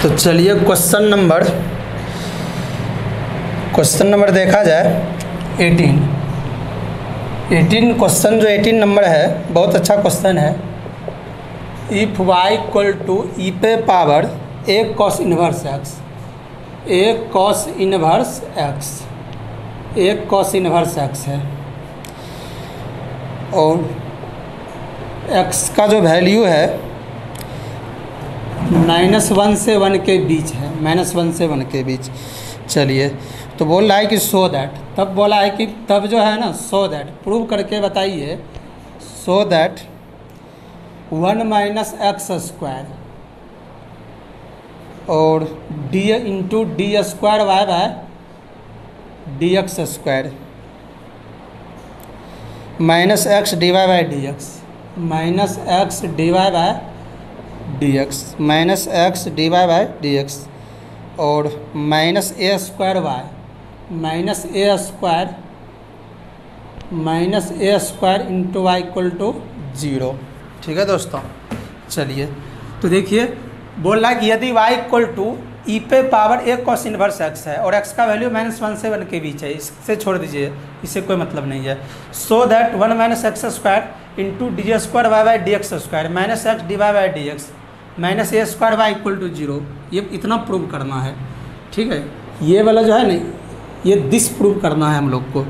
तो चलिए question number देखा जाए 18 क्वेश्चन जो 18 नंबर है बहुत अच्छा क्वेश्चन है। If y equal to e पे power a cos inverse x है और x का जो वैल्यू है -1 से 1 के बीच है, -1 से 1 के बीच। चलिए तो बोल रहा है कि सो दैट, तब बोला है कि तब जो है ना सो दैट प्रूव करके बताइए। So that 1 minus x square और d into d square y by d x square minus x d y by d x minus x d y by d x minus x d y by d x और minus a square y minus a square into y equal to 0। ठीक है दोस्तों। चलिए तो देखिए बोल रहा है कि यदि y इक्वल टू ई पे power a cos inverse x है और x का वैल्यू -1 से 1 के बीच है, इससे छोड़ दीजिए, इससे कोई मतलब नहीं है। So that 1 minus x square into d square y by d x square minus x d y by d x minus a square y equal to 0, ये इतना प्रूव करना है। ठीक है, ये वाला जो है ना ये दिस प्रूव करना है हम लोग को।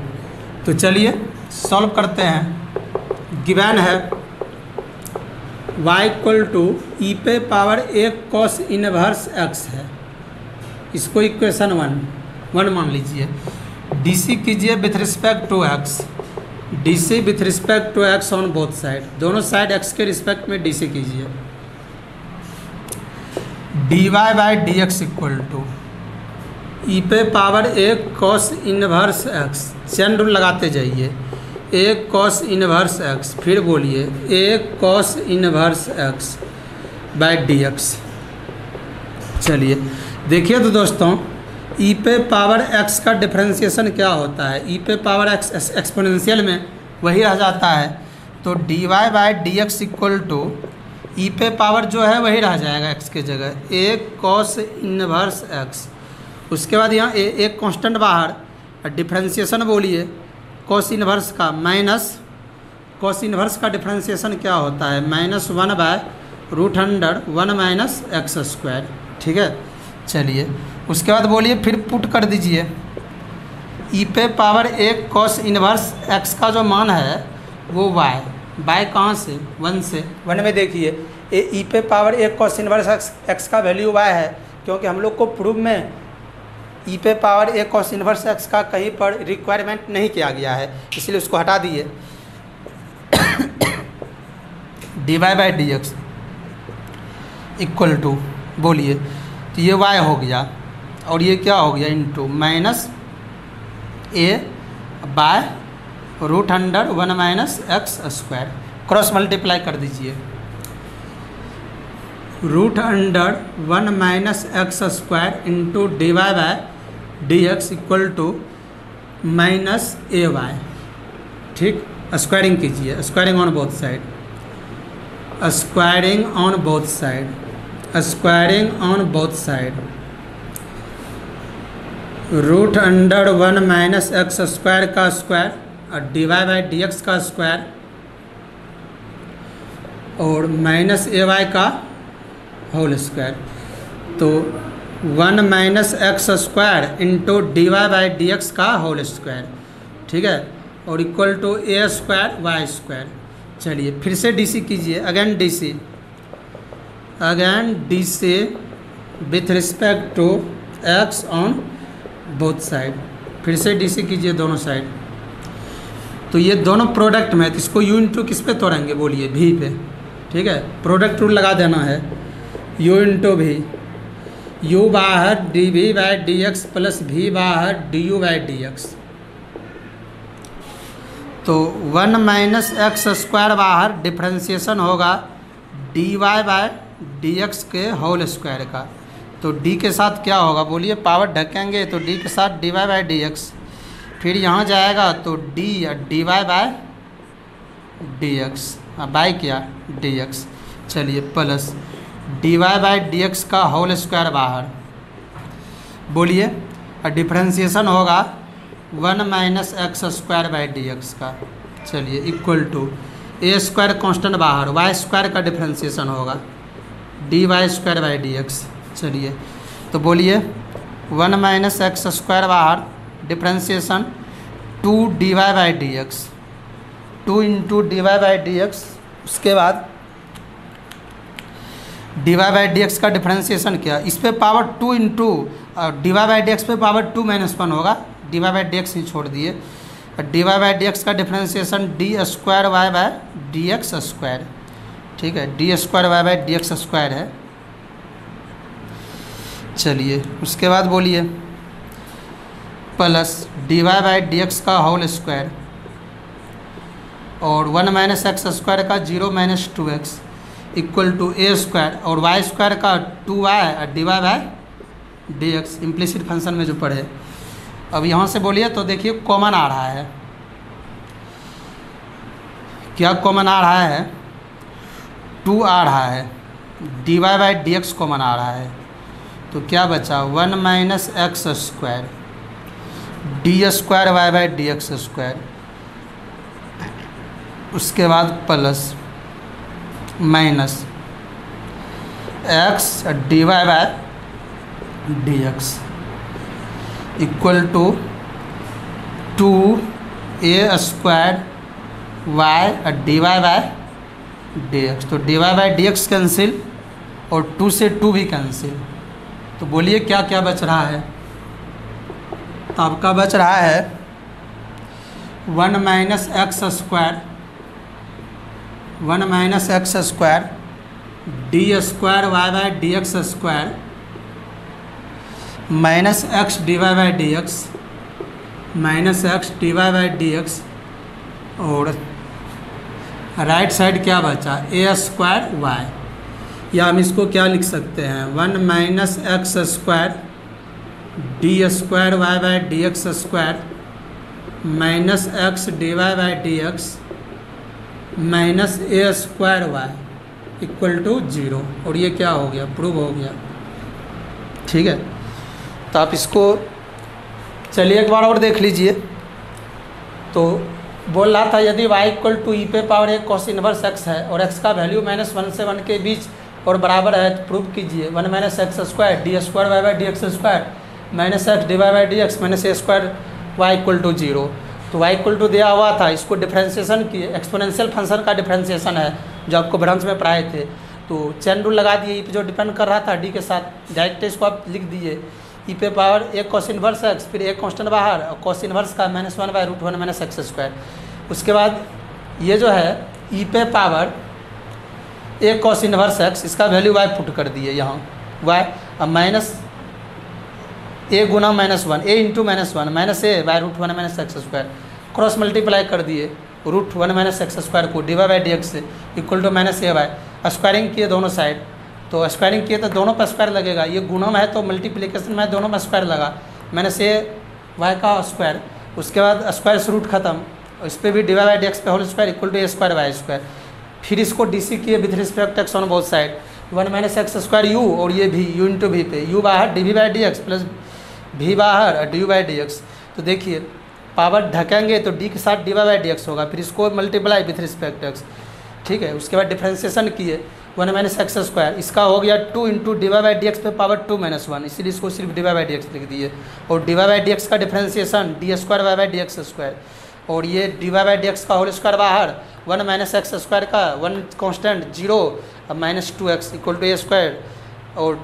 तो चलिए सॉल्व करते हैं। गिवन है y इक्वल टू ई पे power a cos inverse x है, इसको इक्वेशन 1 मान लीजिए। डीसी कीजिए with respect to x, DC with respect to x on both side, दोनों साइड एक्स के रिस्पेक्ट में डीसी कीजिए। D y by d x equal to e पे power a cos inverse x, chain rule लगाते जाइए। A cos inverse x, फिर बोलिए a cos inverse x by d x. चलिए देखिए तो दोस्तों ई पे पावर एक्स का डिफरेंशिएशन क्या होता है, ई पे पावर एक्स एक्सपोनेंशियल में वही रह जाता है। तो d y by d x equal to e पे पावर जो है वही रह जाएगा एक्स के जगह ए कॉस इनवर्स एक्स। उसके बाद यहाँ एक कांस्टेंट बाहर, डिफरेंशिएशन बोलिए कॉस इनवर्स का, माइनस कॉस इनवर्स का डिफरेंशिएशन क्या होता है -1 बाय √100 माइनस एक्स स्क्वायर। ठीक है, चलिए उसके बाद बोलिए फिर पुट कर दीजिए ई पे power a cos inverse x का जो मान है वो बाय कहाँ से 1 से 1 में देखिए ई पे power a cos inverse x का वैल्यू y है, क्योंकि हम लोग को प्रूफ में ई पे power a cos inverse x का कहीं पर रिक्वायरमेंट नहीं किया गया है, इसलिए उसको हटा दिए। D y by d x equal to बोलिए तो ये y हो गया और ये क्या हो गया into minus a by √100 minus x square, cross multiply कर दीजिए। √100 minus x square into d y by d x equal to minus a y. ठीक, स्क्वायरिंग कीजिए, squaring on both side, squaring on both side, squaring on both side. √100 minus x square का square और d y by d x का square और minus a y का whole square. तो 1 minus x square into d y by d x का whole square. ठीक है, और equal to a square y square. चलिए फिर से डीसी कीजिए, again DC with respect to x on both side, फिर से डीसी कीजिए दोनों साइड। तो ये दोनों प्रोडक्ट में, तो इसको यू इंटू किस पे तोड़ेंगे बोलिए भी पे। ठीक है, प्रोडक्ट रूल लगा देना है, यू इंटू भी, यू बाहर d v by d x plus भी बाहर d u by d x. तो 1 माइनस एक्स स्क्वायर बाहर डिफ्रेंशिएशन होगा d y by d x के होल स्क्वायर का। तो डी के साथ क्या होगा बोलिए, पावर ढकेंगे तो डी के साथ d y by d x, फिर यहाँ जाएगा तो d d y by d x by क्या डी एक्स। चलिए plus dy by d x का होल स्क्वायर बाहर, बोलिए, और डिफ्रेंसिएशन होगा 1 minus x square by d x का। चलिए equal to a square constant बाहर, वाई स्क्वायर का डिफ्रेंसिएशन होगा d y square by d x. चलिए तो बोलिए 1 माइनस एक्स स्क्वायर बाहर, differentiation 2 d y by d x, 2 into d y by d x. उसके बाद d y by d x का डिफ्रेंसिएशन किया, इस पे power 2 into d y by d x पे पावर 2 माइनस 1 होगा, d y by d x ही छोड़ दिए। D y by d x का differentiation d square y by d x square, ठीक है, d square y by d x square है। चलिए उसके बाद बोलिए plus d y by d x का होल स्क्वायर और 1 माइनस एक्स स्क्वायर का 0 minus 2x equal to a square और वाई स्क्वायर का 2y और d y by d x implicit function में जो पढ़े। अब यहाँ से बोलिए तो देखिए कॉमन आ रहा है, क्या कॉमन आ रहा है, 2 आ रहा है, d y by d x common आ रहा है, तो क्या बचा 1 minus x square d square y by d x square, उसके बाद plus minus x d y by d x equal to 2 a square y d y by d x. तो d y by d x cancel और 2 से 2 भी cancel, तो बोलिए क्या क्या बच रहा है। तो आपका बच रहा है 1 minus x square, 1 minus x square d square y by d x square minus x d y by d x minus x d y by d x, और राइट साइड क्या बचा ए स्क्वायर वाई, या हम इसको क्या लिख सकते हैं 1 minus x square d square y by d x square minus x d y by d x minus a square y equal to 0, और ये क्या हो गया, प्रूव हो गया। ठीक है, तो आप इसको चलिए एक बार और देख लीजिए। तो बोल रहा था यदि y इक्वल टू ई पे पावर एक कॉस इनवर्स x है और x का वैल्यू -1 से 1 के बीच और बराबर है, तो प्रूव कीजिए 1 minus x square d square y by d x square minus x d y by d x minus a square y equal to 0। तो y इक्वल टू दिया हुआ था, इसको डिफ्रेंसिएशन किए, एक्सपोनेंशियल फंक्शन का डिफ्रेंसिएशन है जो आपको ब्रांच में पढ़ाए थे। तो चेन रूल लगा दिए, ई पे जो डिपेंड कर रहा था डी के साथ, डायरेक्ट इसको आप लिख दीजिए ई पे पावर एक कॉस इनवर्स एक्स, फिर एक कांस्टेंट बाहर और कॉस इनवर्स का -1 बाई √1 माइनस एक्स स्क्वायर। उसके बाद ये जो है ई पे पावर एक कॉस इनवर्स एक्स, इसका वैल्यू y पुट कर दिए यहाँ y, अब माइनस ए गुना -1 a into -1 minus a by √1 minus x square, cross multiply कर दिए √1 माइनस एक्स स्क्वायर को d y by d x से equal to minus a y, squaring किए दोनों साइड, तो स्क्वायरिंग किए तो दोनों पर स्क्वायर लगेगा, ये गुणम है तो मल्टीप्लिकेशन में दोनों पर स्क्वायर लगा, माइनस ए वाई का स्क्वायर, उसके बाद स्क्वायर से रूट खत्म, इस पर भी d y by d x पे whole square equal to a square y square, फिर इसको डी सी किए with respect x on both side 1 minus x square u, और ये भी यू इंटू वी पे, यू बाहर d v by d x plus भी बाहर d u by d x. तो देखिए पावर ढकेंगे तो डी के साथ d y by d x होगा, फिर इसको मल्टीप्लाई विथ रिस्पेक्ट एक्स, ठीक है। उसके बाद डिफ्रेंसिएशन किए 1 माइनस एक्स स्क्वायर, इसका हो गया 2 into d y by d x पे पावर 2 माइनस 1, इसीलिए इसको सिर्फ d y by d x लिख दिए, और d y by d x का differentiation d square y by d x square, और ये d y by d x का होल स्क्वायर बाहर 1 माइनस एक्स स्क्वायर का 1 constant 0 minus 2x equal to a square, और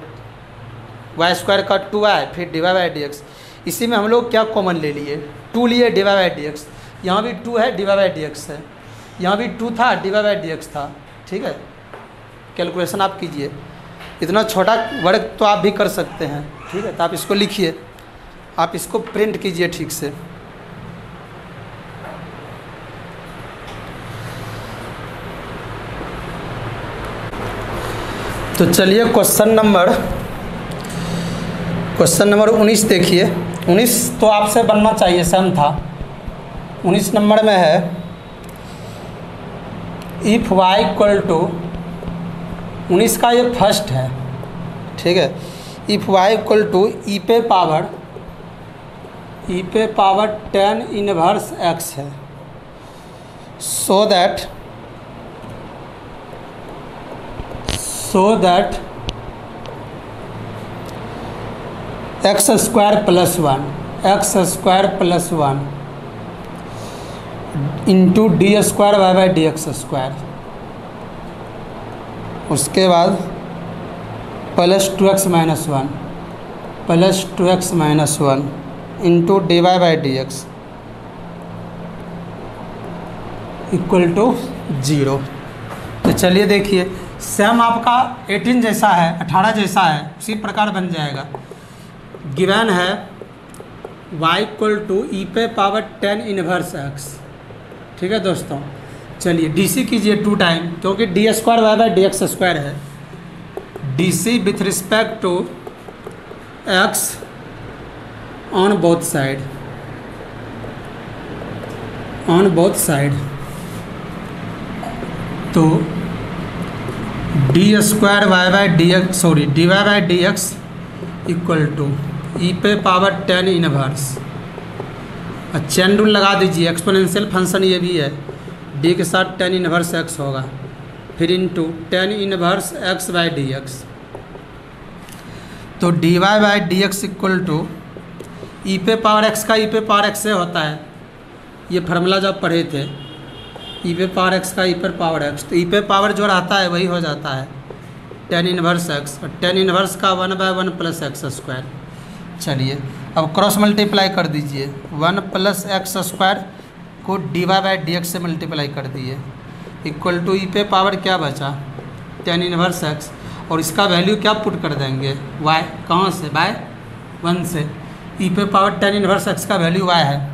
वाई स्क्वायर का 2y, फिर d y by d x. इसी में हम लोग क्या कॉमन ले लिए, 2 लिए d y by d x, यहाँ भी 2 है d y by d x है, यहाँ भी 2 था d y by d x था, ठीक है। कैलकुलेशन आप कीजिए, इतना छोटा वर्क तो आप भी कर सकते हैं, ठीक है। तो आप इसको लिखिए, आप इसको प्रिंट कीजिए ठीक से। तो चलिए क्वेश्चन नंबर 19 देखिए, 19 तो आपसे बनना चाहिए, सेम था। 19 नंबर में है इफ़ y इक्वल टू 19 का ये फर्स्ट है, ठीक है। If y equal to e पे पावर 10 इनवर्स एक्स है, so that x square plus one into d square y by d x square, उसके बाद plus 2x minus one into d y by d x equal to 0। तो चलिए देखिए, same आपका 18 जैसा है, 18 जैसा है, उसी प्रकार बन जाएगा। गिवन है y इक्वल टू ई पे पावर 10 इनवर्स x, ठीक है दोस्तों। चलिए डीसी कीजिए 2 टाइम, क्योंकि d square y by d x square है। DC with respect to x on both side, तो d square y by d x d y by d x equal to e पे power 10 inverse, chain rule लगा दीजिए, exponential function ये भी है, D के साथ 10 इनवर्स एक्स होगा, फिर into 10 inverse x by d x. तो d y by d x equal to e पे पावर एक्स का ई पे पावर एक्स से होता है, ये फार्मूला जब पढ़े थे, ई पे पावर एक्स का ई पे पावर एक्स, तो ई पे पावर जो रहता है वही हो जाता है 10 इनवर्स एक्स, और 10 इनवर्स का 1/1 प्लस एक्स स्क्वायर। चलिए अब क्रॉस मल्टीप्लाई कर दीजिए, 1 प्लस एक्स स्क्वायर को d y by d x से मल्टीप्लाई कर दिए, इक्वल टू ई पे पावर क्या बचा 10 इनवर्स एक्स, और इसका वैल्यू क्या पुट कर देंगे y, कहाँ से, बाय 1 से। ई पे पावर 10 इनवर्स एक्स का वैल्यू y है,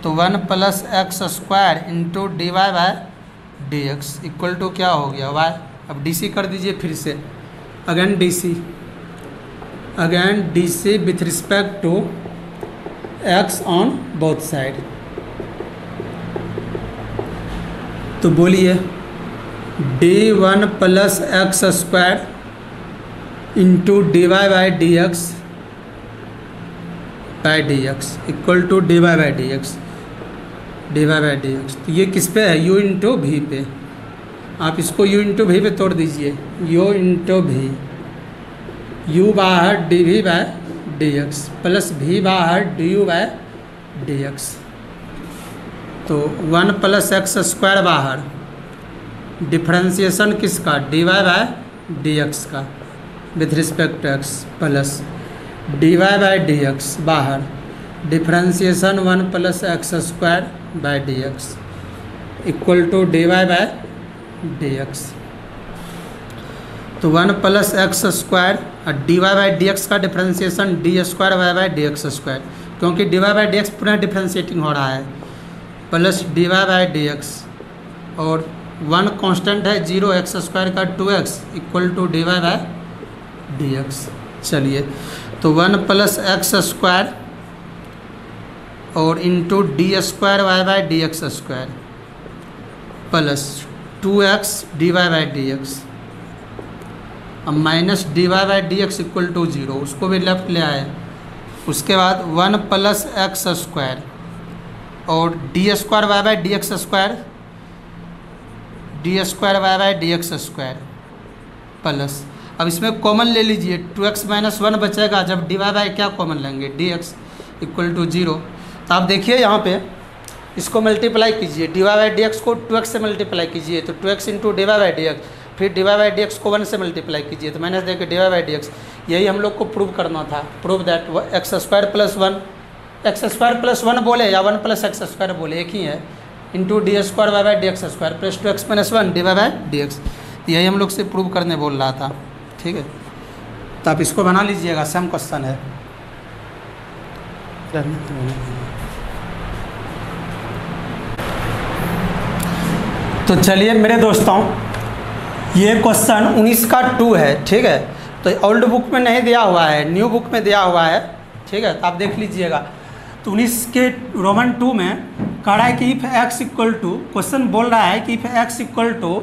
तो 1 plus x square into d y by d x equal to क्या हो गया y। अब डीसी कर दीजिए फिर से, again DC with respect to x on both side, तो बोलिए d1 plus x square into d y by d x equal to d y by d x. तो ये किस पे है, u इंटू वी पे, आप इसको u इंटू वी पे तोड़ दीजिए, u इंटू वी, u बाहर d v by d x plus v बाहर d u by d x, तो 1 प्लस एक्स स्क्वायर बाहर, डिफ्रेंसिएशन किसका, d y by d x का with respect to x, plus d y by d x बाहर, differentiation 1 plus x square by d x equal to d y by d x. तो 1 plus x square और d y by d x का differentiation d square y by d x square, क्योंकि d y by d x पुनः differentiating हो रहा है, plus d y by d x, और 1 constant है 0, एक्स स्क्वायर का 2x equal to d y by d x. चलिए तो 1 प्लस एक्स स्क्वायर और into d square y by d x square plus 2x d y by d x, अब minus d y by d x equal to 0, उसको भी left ले आए। उसके बाद 1 प्लस एक्स स्क्वायर और d square y by d x square, d square y by d x square plus, अब इसमें कॉमन ले लीजिए, 2x माइनस 1 बचेगा, जब डी वाई बाई क्या कॉमन लेंगे, डी एक्स इक्वल टू 0। तो आप देखिए यहाँ पे इसको मल्टीप्लाई कीजिए, d y by d x को 2x से मल्टीप्लाई कीजिए, तो 2x into d y by d x, फिर d y by d x को 1 से मल्टीप्लाई कीजिए, तो माइनस देखिए d y by d x. यही हम लोग को प्रूव करना था, prove that x square plus 1, x square plus 1 बोले या 1 प्लस एक्स स्क्वायर बोले एक ही है, into d square y by d x square plus 2x minus 1 d y by d x. यही हम लोग से प्रूव करने बोल रहा था, ठीक है। तो आप इसको बना लीजिएगा, सेम क्वेश्चन है। तो चलिए मेरे दोस्तों, ये क्वेश्चन 19 का 2 है, ठीक है। तो ओल्ड बुक में नहीं दिया हुआ है, न्यू बुक में दिया हुआ है, ठीक है। तो आप देख लीजिएगा। तो 19 के रोमन 2 में कह रहा है कि if x equal to, question बोल रहा है कि if x equal to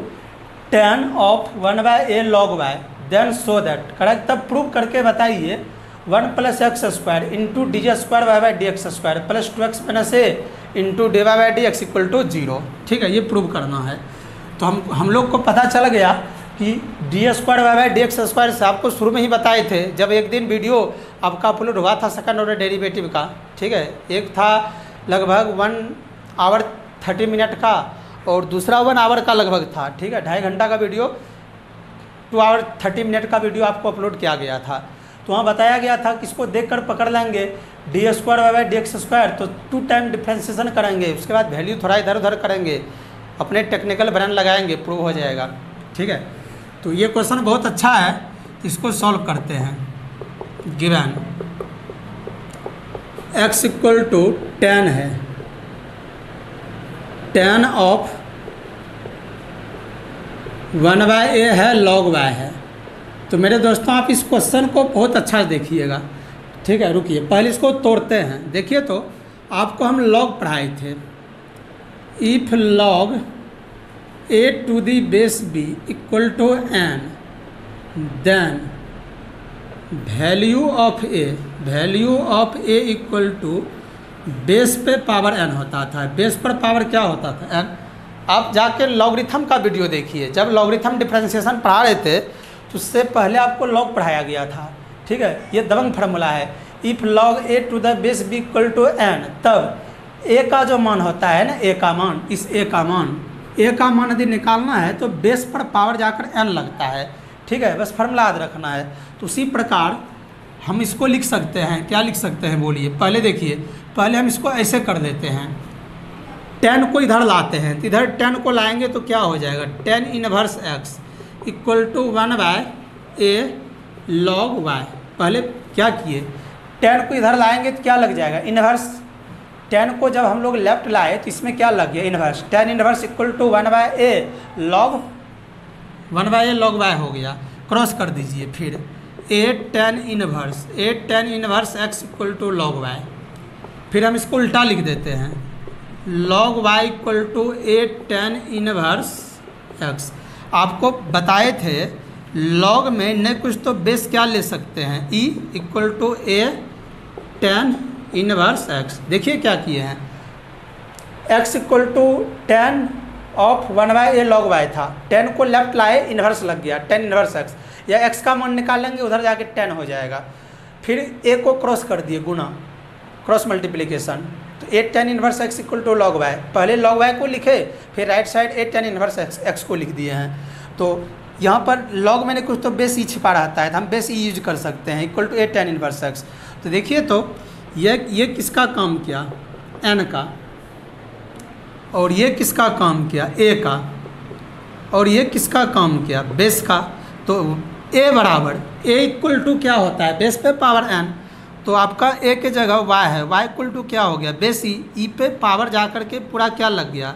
tan of 1/a log y then so that, correct, तब प्रूव करके बताइए 1 + x² into dj² y/ dx² plus 2x - a into dy/ dx = 0। ठीक है, ये प्रूव करना है। तो हम लोग को पता चल गया कि d² y/ dx² से आपको शुरू में ही बताए थे, जब एक दिन वीडियो आपका अपलोड हुआ था सेकंड ऑर्डर डेरिवेटिव का। ठीक है, एक था लगभग 1 आवर 30 मिनट का और दूसरा 1 आवर का लगभग था। ठीक है, 2.5 घंटा का वीडियो, 2 आवर 30 मिनट का वीडियो आपको अपलोड किया गया था। तो वहाँ बताया गया था कि इसको देखकर पकड़ लेंगे d² y/ dx², तो 2 टाइम डिफ्रेंसिएशन करेंगे, उसके बाद वैल्यू थोड़ा इधर उधर करेंगे, अपने टेक्निकल ब्रेन लगाएंगे, प्रूव हो जाएगा। ठीक है, तो ये क्वेश्चन बहुत अच्छा है, इसको सॉल्व करते हैं। गिवन x = 10 है, tan ऑफ 1/a है, log y है। तो मेरे दोस्तों आप इस क्वेश्चन को बहुत अच्छा से देखिएगा। ठीक है, रुकिए पहले इसको तोड़ते हैं। देखिए, तो आपको हम log पढ़ाए थे, if log a to the base b = n then value of a = base पे पावर n होता था। बेस पर पावर क्या होता था? n। आप जाके लॉगरिथम का वीडियो देखिए, जब लॉगरिथम डिफरेंशिएशन पढ़ा रहे थे तो उससे पहले आपको लॉग पढ़ाया गया था। ठीक है, ये दबंग फार्मूला है, if log a to the base b = n, तब a का जो मान होता है ना, a का मान, इस a का मान यदि निकालना है तो बेस पर पावर जाकर n लगता है। ठीक है, बस फार्मूला याद रखना है। तो उसी प्रकार हम इसको लिख सकते हैं। क्या लिख सकते हैं बोलिए? पहले देखिए, पहले हम इसको ऐसे कर देते हैं, tan को इधर लाते हैं, तो इधर tan को लाएंगे तो क्या हो जाएगा? tan इनवर्स x = 1/a log y। पहले क्या किए, tan को इधर लाएंगे तो क्या लग जाएगा? इनवर्स। tan को जब हम लोग लेफ्ट लाए तो इसमें क्या लग गया? Inverse. tan inverse = 1/a log y हो गया। क्रॉस कर दीजिए फिर a tan इनवर्स x = log y। फिर हम इसको उल्टा लिख देते हैं, log y = a tan इनवर्स x। आपको बताए थे log में न कुछ तो बेस क्या ले सकते हैं, e = a tan इनवर्स x। देखिए क्या किए हैं, x = tan of 1/a log y था, tan को लेफ्ट लाए, इन्वर्स लग गया, tan इनवर्स x, या x का मान निकालेंगे उधर जाके tan हो जाएगा। फिर a को क्रॉस कर दिए, गुना, क्रॉस मल्टीप्लिकेशन, तो a tan इनवर्स x = log y। पहले log y को लिखे, फिर राइट साइड a tan इनवर्स x को लिख दिए हैं। तो यहाँ पर log में कुछ तो बेस ही छिपा रहता है, तो हम बेस ही यूज कर सकते हैं, = a tan इनवर्स x। तो देखिए, तो ये किसका काम किया? n का। और ये किसका काम किया? a का। और ये किसका काम किया? बेस का। तो a = क्या होता है? बेस पे पावर n। तो आपका a के जगह y है, y = क्या हो गया? बेस e पे पावर जा कर के पूरा क्या लग गया?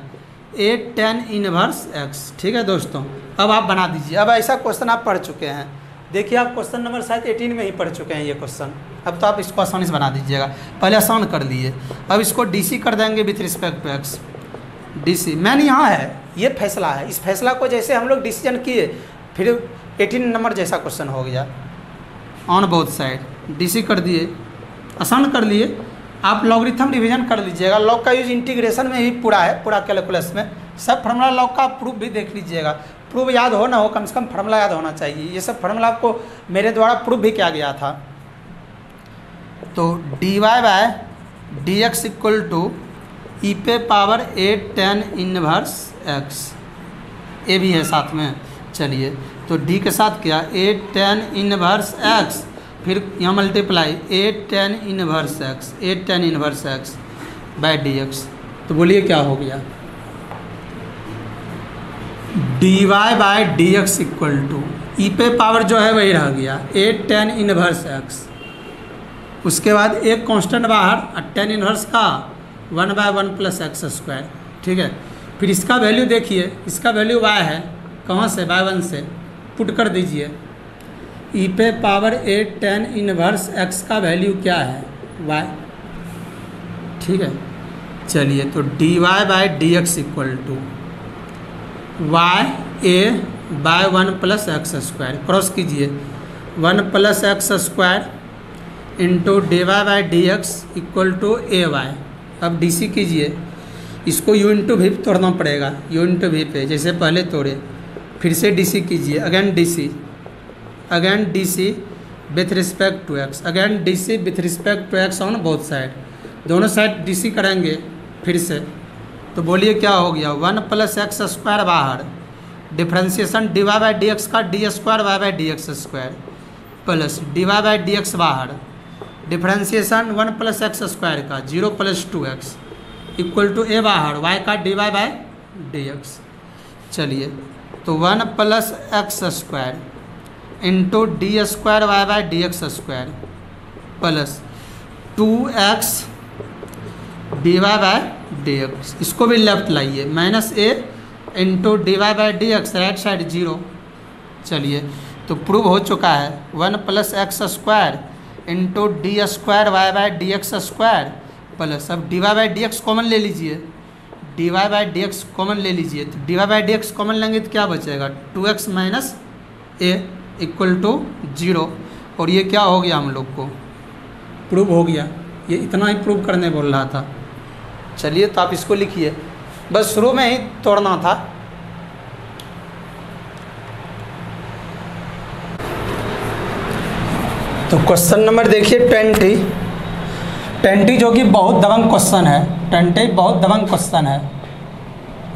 a tan इनवर्स x। ठीक है दोस्तों, अब आप बना दीजिए। अब ऐसा क्वेश्चन आप पढ़ चुके हैं, देखिए आप क्वेश्चन नंबर शायद 18 में ही पढ़ चुके हैं ये क्वेश्चन। अब तो आप इसको आसानी से बना दीजिएगा, पहले आसान कर लिए। अब इसको DC कर देंगे with respect to x। DC मैन यहाँ है, ये फैसला है, इस फैसला को जैसे हम लोग डिसीजन किए, फिर 18 नंबर जैसा क्वेश्चन हो गया। ऑन बोथ साइड DC कर दिए, आसान कर लिए। आप लॉगरिथम रिवीजन कर लीजिएगा, लॉग का यूज इंटीग्रेशन में भी पूरा है, पूरा कैलकुलस में सब फार्मूला लॉग का प्रूफ भी देख लीजिएगा। प्रूफ याद हो ना हो, कम से कम फार्मूला याद होना चाहिए। ये सब फार्मूला आपको मेरे द्वारा प्रूफ भी किया गया था। तो dy/dx = e पे पावर a tan इनवर्स x, ए भी है साथ में। चलिए, तो d के साथ क्या? a tan इनवर्स x, फिर यहाँ मल्टीप्लाई a tan इनवर्स x बाय dx। तो बोलिए क्या हो गया? dy/dx = e पे पावर जो है वही रह गया, a tan इनवर्स x। उसके बाद एक कांस्टेंट बाहर, tan इनवर्स का 1/1 + x²। ठीक है, फिर इसका वैल्यू देखिए, इसका वैल्यू y है, कहाँ से? y1 से पुट कर दीजिए। e पे पावर a tan इनवर्स x का वैल्यू क्या है? y। ठीक है, चलिए, तो dy/dx = y a by 1 plus x square, cross कीजिए 1 plus x square into d y by d x equal to a y. अब डी सी कीजिए, इसको यू इंटू वी तोड़ना पड़ेगा, यू इंटू वी पे जैसे पहले तोड़े, फिर से डी सी कीजिए, again D C with respect to x, again D C with respect to x on both side, दोनों साइड डी सी करेंगे फिर से। तो बोलिए क्या हो गया, 1 प्लस एक्स स्क्वायर बाहर, differentiation d y by d x का d square y by d x square plus d y by d x बाहर, डिफ्रेंसिएशन 1 प्लस एक्स स्क्वायर का 0 प्लस 2x इक्वल टू ए बाहर y का d y by d x. चलिए तो 1 plus x square into d square y by d x square plus 2x d y by d x, इसको भी left लाइए, minus a into d y by d x, right side 0। चलिए तो prove हो चुका है, 1 plus x square into d square y by d x square plus, अब d y by d x common ले लीजिए, d y by d x common ले लीजिए, तो d y by d x common लेंगे तो क्या बचेगा, 2x minus A equal to 0। और ये क्या हो गया, हम लोग को प्रूव हो गया, ये इतना ही प्रूव करने बोल रहा था। चलिए तो आप इसको लिखिए, बस शुरू में ही तोड़ना था। तो क्वेश्चन नंबर देखिए 20 जो कि बहुत दबंग क्वेश्चन है, 20 बहुत दबंग क्वेश्चन है,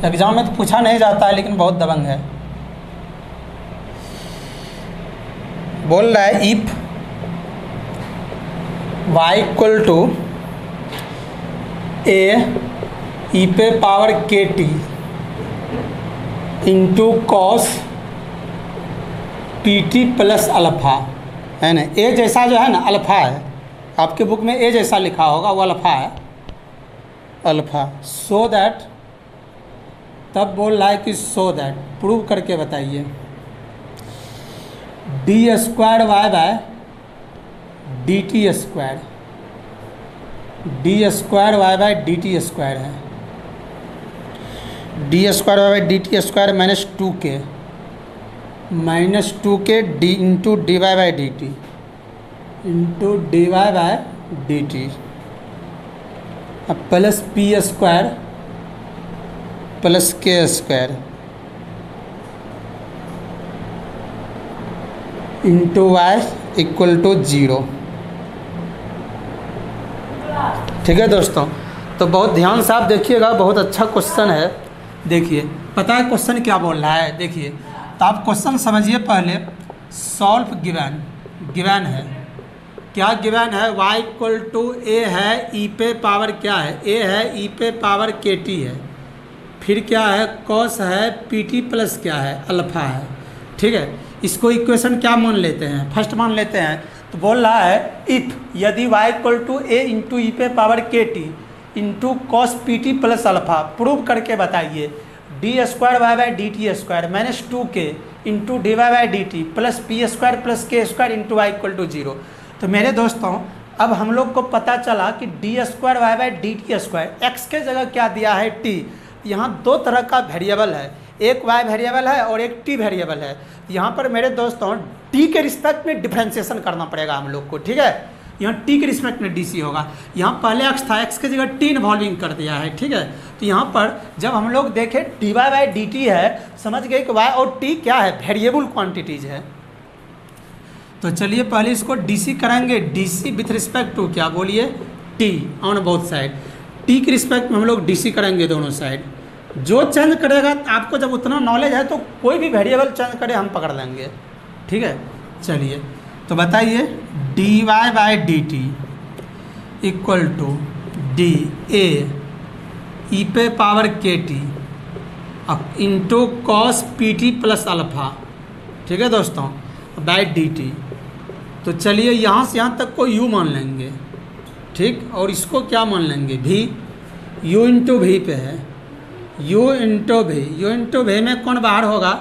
एग्जाम में तो पूछा नहीं जाता है लेकिन बहुत दबंग है। बोल रहा है if y equal to e पे power k t into cos p t plus alpha, है ना, ए जैसा जो है ना अल्फ़ा है, आपके बुक में ए जैसा लिखा होगा वो अल्फ़ा है, अल्फ़ा, सो दैट, तब बोल रहा है कि सो दैट, प्रूव करके बताइए, d square y by d t square, d square y by d t square है, d square y by d t square minus 2k d into d y by d t into d y by d t, अब plus p square plus k square into y equal to 0। ठीक है दोस्तों, तो बहुत ध्यान से आप देखिएगा, बहुत अच्छा क्वेश्चन है। देखिए पता है क्वेश्चन क्या बोल रहा है, देखिए तो आप क्वेश्चन समझिए पहले, सॉल्व गिवन है, क्या गिवन है, y इक्वल टू ए है ई पे पावर क्या है, ए है ई पे पावर के टी है, फिर क्या है कॉस है पी टी प्लस क्या है अल्फ़ा है। ठीक है, इसको इक्वेशन क्या मान लेते हैं, फर्स्ट मान लेते हैं। तो बोल रहा है इफ़ यदि y equal to a into e पे power k t into cos p t plus alpha, prove करके बताइए, d square y by d t square minus 2k into d y by d t plus p square plus k square into y equal to 0। तो मेरे दोस्तों अब हम लोग को पता चला कि d square y by d t square, x के जगह क्या दिया है टी, यहाँ दो तरह का वेरिएबल है, एक y वेरिएबल है और एक t वेरिएबल है। यहाँ पर मेरे दोस्तों t के रिस्पेक्ट में डिफ्रेंशिएशन करना पड़ेगा हम लोग को। ठीक है, यहाँ t के रिस्पेक्ट में डी होगा, यहाँ पहले x था, x की जगह t इन्वॉल्विंग कर दिया है। ठीक है, तो यहाँ पर जब हम लोग देखें d y by d t है, समझ गए कि y और t क्या है, वेरिएबल क्वांटिटीज है। तो चलिए पहले इसको डी करेंगे, डी विथ रिस्पेक्ट टू क्या बोलिए, t on both side, t के रिस्पेक्ट में हम लोग डी करेंगे दोनों साइड। जो चेंज करेगा आपको जब उतना नॉलेज है तो कोई भी वेरिएबल चेंज करे हम पकड़ लेंगे। ठीक है, चलिए तो बताइए d y by d t equal to d a e पे power k t into cos p t plus alpha. ठीक है दोस्तों, बाई डी टी। तो चलिए यहाँ से यहाँ तक को u मान लेंगे, ठीक, और इसको क्या मान लेंगे v, u इंटू वी पे है, u into v, u into v में कौन बाहर होगा,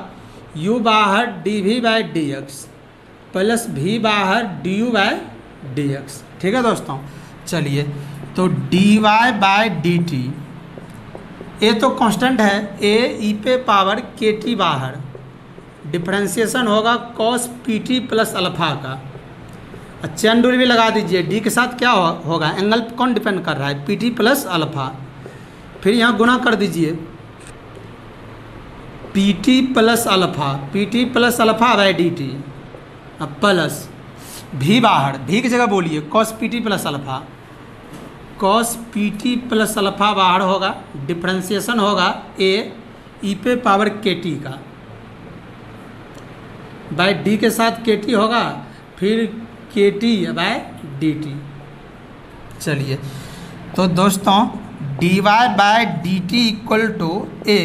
u बाहर d v by d x plus v बाहर d u by d x. ठीक है दोस्तों, चलिए तो d y by d t, a तो कांस्टेंट है, ए ई पे पावर के टी बाहर, डिफरेंशिएशन होगा cos p t plus alpha का। चैन रूल भी लगा दीजिए, डी के साथ क्या होगा, एंगल कौन डिपेंड कर रहा है, पी टी प्लस अल्फ़ा। फिर यहाँ गुना कर दीजिए P t plus alpha, P t plus alpha by d t, अब प्लस भी बाहर, भी की जगह बोलिए cos p t plus alpha, cos p t plus alpha बाहर होगा, डिफरेंशिएशन होगा ए ई पे पावर के टी का बाय डी के साथ के टी होगा, फिर के टी बाय डी टी। चलिए तो दोस्तों d y by d t equal to a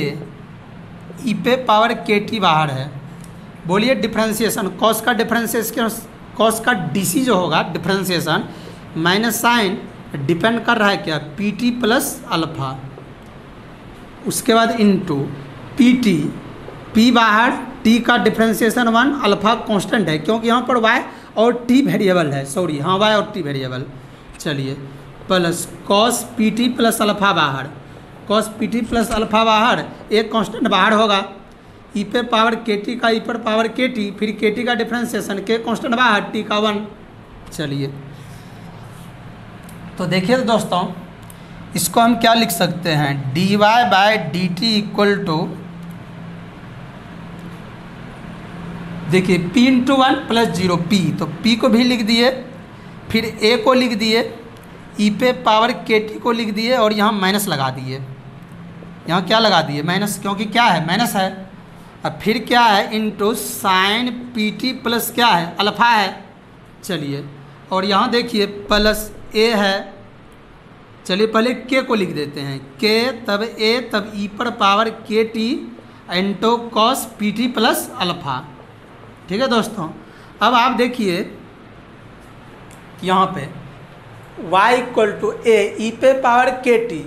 e पे पावर के टी बाहर है। बोलिए डिफरेंशिएशन कॉस का डिफरेंशिएशन, कॉस का डी सी जो होगा डिफरेंशिएशन माइनस साइन डिपेंड कर रहा है क्या, पी टी प्लस अल्फ़ा, उसके बाद इनटू पी टी, पी बाहर, टी का डिफरेंशिएशन 1, अल्फ़ा कांस्टेंट है क्योंकि यहाँ पर वाई और टी वेरिएबल है, सॉरी हाँ वाई और टी वेरिएबल। चलिए plus cos p t plus alpha बाहर, cos p t plus alpha बाहर, एक कांस्टेंट बाहर होगा, ई पे पावर के टी का ई पर पावर के टी, फिर के टी का डिफरेंशिएशन के कांस्टेंट बाहर, टी का 1। चलिए तो देखिए दोस्तों इसको हम क्या लिख सकते हैं, d y by d t equal to, देखिए p इंटू 1 प्लस 0 p, तो p को भी लिख दिए, फिर a को लिख दिए, e पे पावर के टी को लिख दिए और यहाँ माइनस लगा दिए, यहाँ क्या लगा दिए माइनस, क्योंकि क्या है माइनस है। अब फिर क्या है into sine p t plus क्या है अल्फ़ा है। चलिए और यहाँ देखिए प्लस a है, चलिए पहले k को लिख देते हैं, k तब a तब e पर power k t into cos p t plus alpha. ठीक है दोस्तों, अब आप देखिए यहाँ पे y equal to a e पे पावर के टी,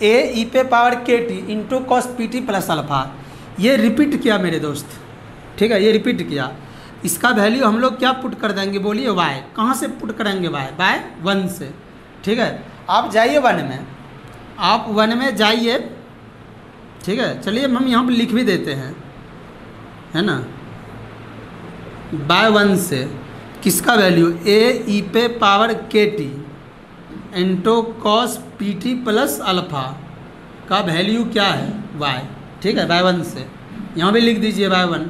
ए ई पे power k t into cos p t plus alpha, ये रिपीट किया मेरे दोस्त। ठीक है, ये रिपीट किया, इसका वैल्यू हम लोग क्या पुट कर देंगे, बोलिए y, कहाँ से पुट करेंगे y, बाय 1 से। ठीक है, आप जाइए 1 में, आप 1 में जाइए। ठीक है, चलिए हम यहाँ पर लिख भी देते हैं, है ना, बाय 1 से किसका वैल्यू, ए ई पे power k t into cos p t plus alpha का वैल्यू क्या है y। ठीक है, बाय 1 से यहाँ भी लिख दीजिए बाय 1।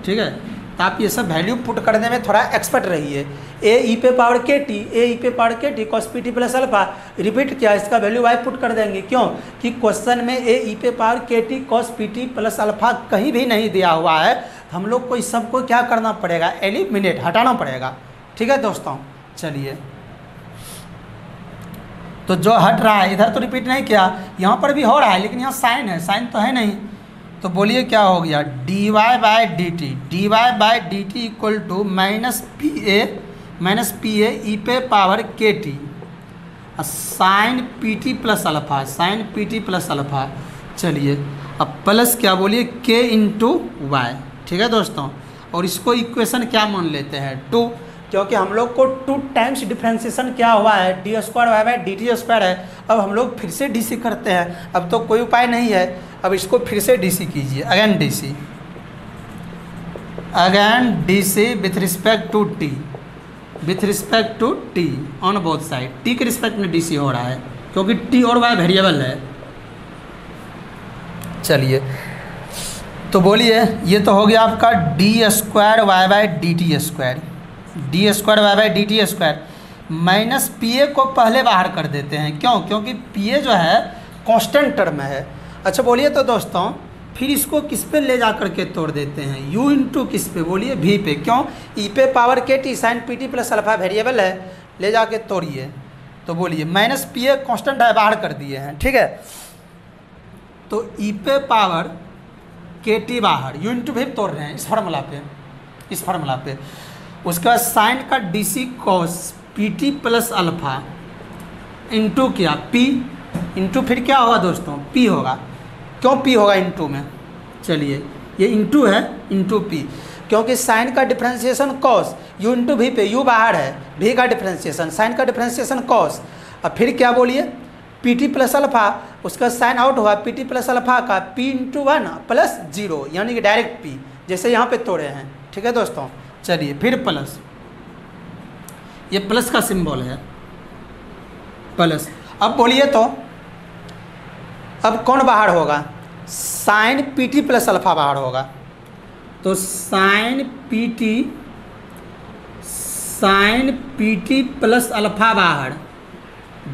ठीक है, तो आप ये सब वैल्यू पुट करने में थोड़ा एक्सपर्ट रहिए। ए ई पे पावर के टी, ए ई पे power k t cos p t plus alpha repeat किया, इसका वैल्यू y पुट कर देंगे, क्यों कि क्वेश्चन में ए ई पे power k t cos p t plus alpha कहीं भी नहीं दिया हुआ है, हम लोग को इस सबको क्या करना पड़ेगा, एलिमिनेट, हटाना पड़ेगा। ठीक है दोस्तों, चलिए तो जो हट रहा है इधर तो रिपीट नहीं किया, यहाँ पर भी हो रहा है लेकिन यहाँ साइन है, साइन तो है नहीं, तो बोलिए क्या हो गया, d y by d t, d y by d t equal to minus p a e पे power k t sine p t plus alpha, sine p t plus alpha. चलिए अब प्लस क्या बोलिए, के इंटू वाई। ठीक है दोस्तों, और इसको इक्वेशन क्या मान लेते हैं, 2, क्योंकि हम लोग को 2 टाइम्स डिफ्रेंशिएशन क्या हुआ है, d square y by d t square है। अब हम लोग फिर से डी सी करते हैं, अब तो कोई उपाय नहीं है, अब इसको फिर से डी सी कीजिए, again D C with respect to t, with respect to t on both side, t के रिस्पेक्ट में डी सी हो रहा है क्योंकि टी और वाई वेरिएबल है। चलिए तो बोलिए ये तो हो गया आपका d square y by d t square, d square y by d t square minus p a को पहले बाहर कर देते हैं, क्यों, क्योंकि पी ए जो है कांस्टेंट टर्म है। अच्छा बोलिए तो दोस्तों फिर इसको किस पे ले जा करके तोड़ देते हैं, u इंटू किस पे, बोलिए v पे, क्यों, ई पे power k t sine p t plus alpha variable है, ले जाके तोड़िए। तो बोलिए माइनस पी ए कॉन्स्टेंट है, बाहर कर दिए हैं। ठीक है, तो ई पे पावर के टी बाहर, u इंटू भी तोड़ रहे हैं इस फार्मूला पे, इस फार्मूला पे। उसके बाद साइन का D C cos p t plus alpha into क्या, p इंटू फिर क्या होगा दोस्तों, p होगा, क्यों p होगा इंटू में, चलिए ये इंटू है, इंटू p, क्योंकि साइन का डिफ्रेंशिएशन कॉस, u इंटू भी पे, u बाहर है, v का डिफ्रेंशिएशन, साइन का डिफ्रेंशिएशन कॉस, अब फिर क्या बोलिए पी टी प्लस अल्फ़ा, उसका साइन आउट हुआ पी टी प्लस अल्फ़ा का p इंटू 1 प्लस 0, यानी कि डायरेक्ट p, जैसे यहाँ पे तोड़े हैं, ठीक है दोस्तों। चलिए फिर प्लस, ये प्लस का सिंबल है, प्लस। अब बोलिए तो अब कौन बाहर होगा, sine p t plus alpha बाहर होगा। तो sine p t plus alpha बाहर।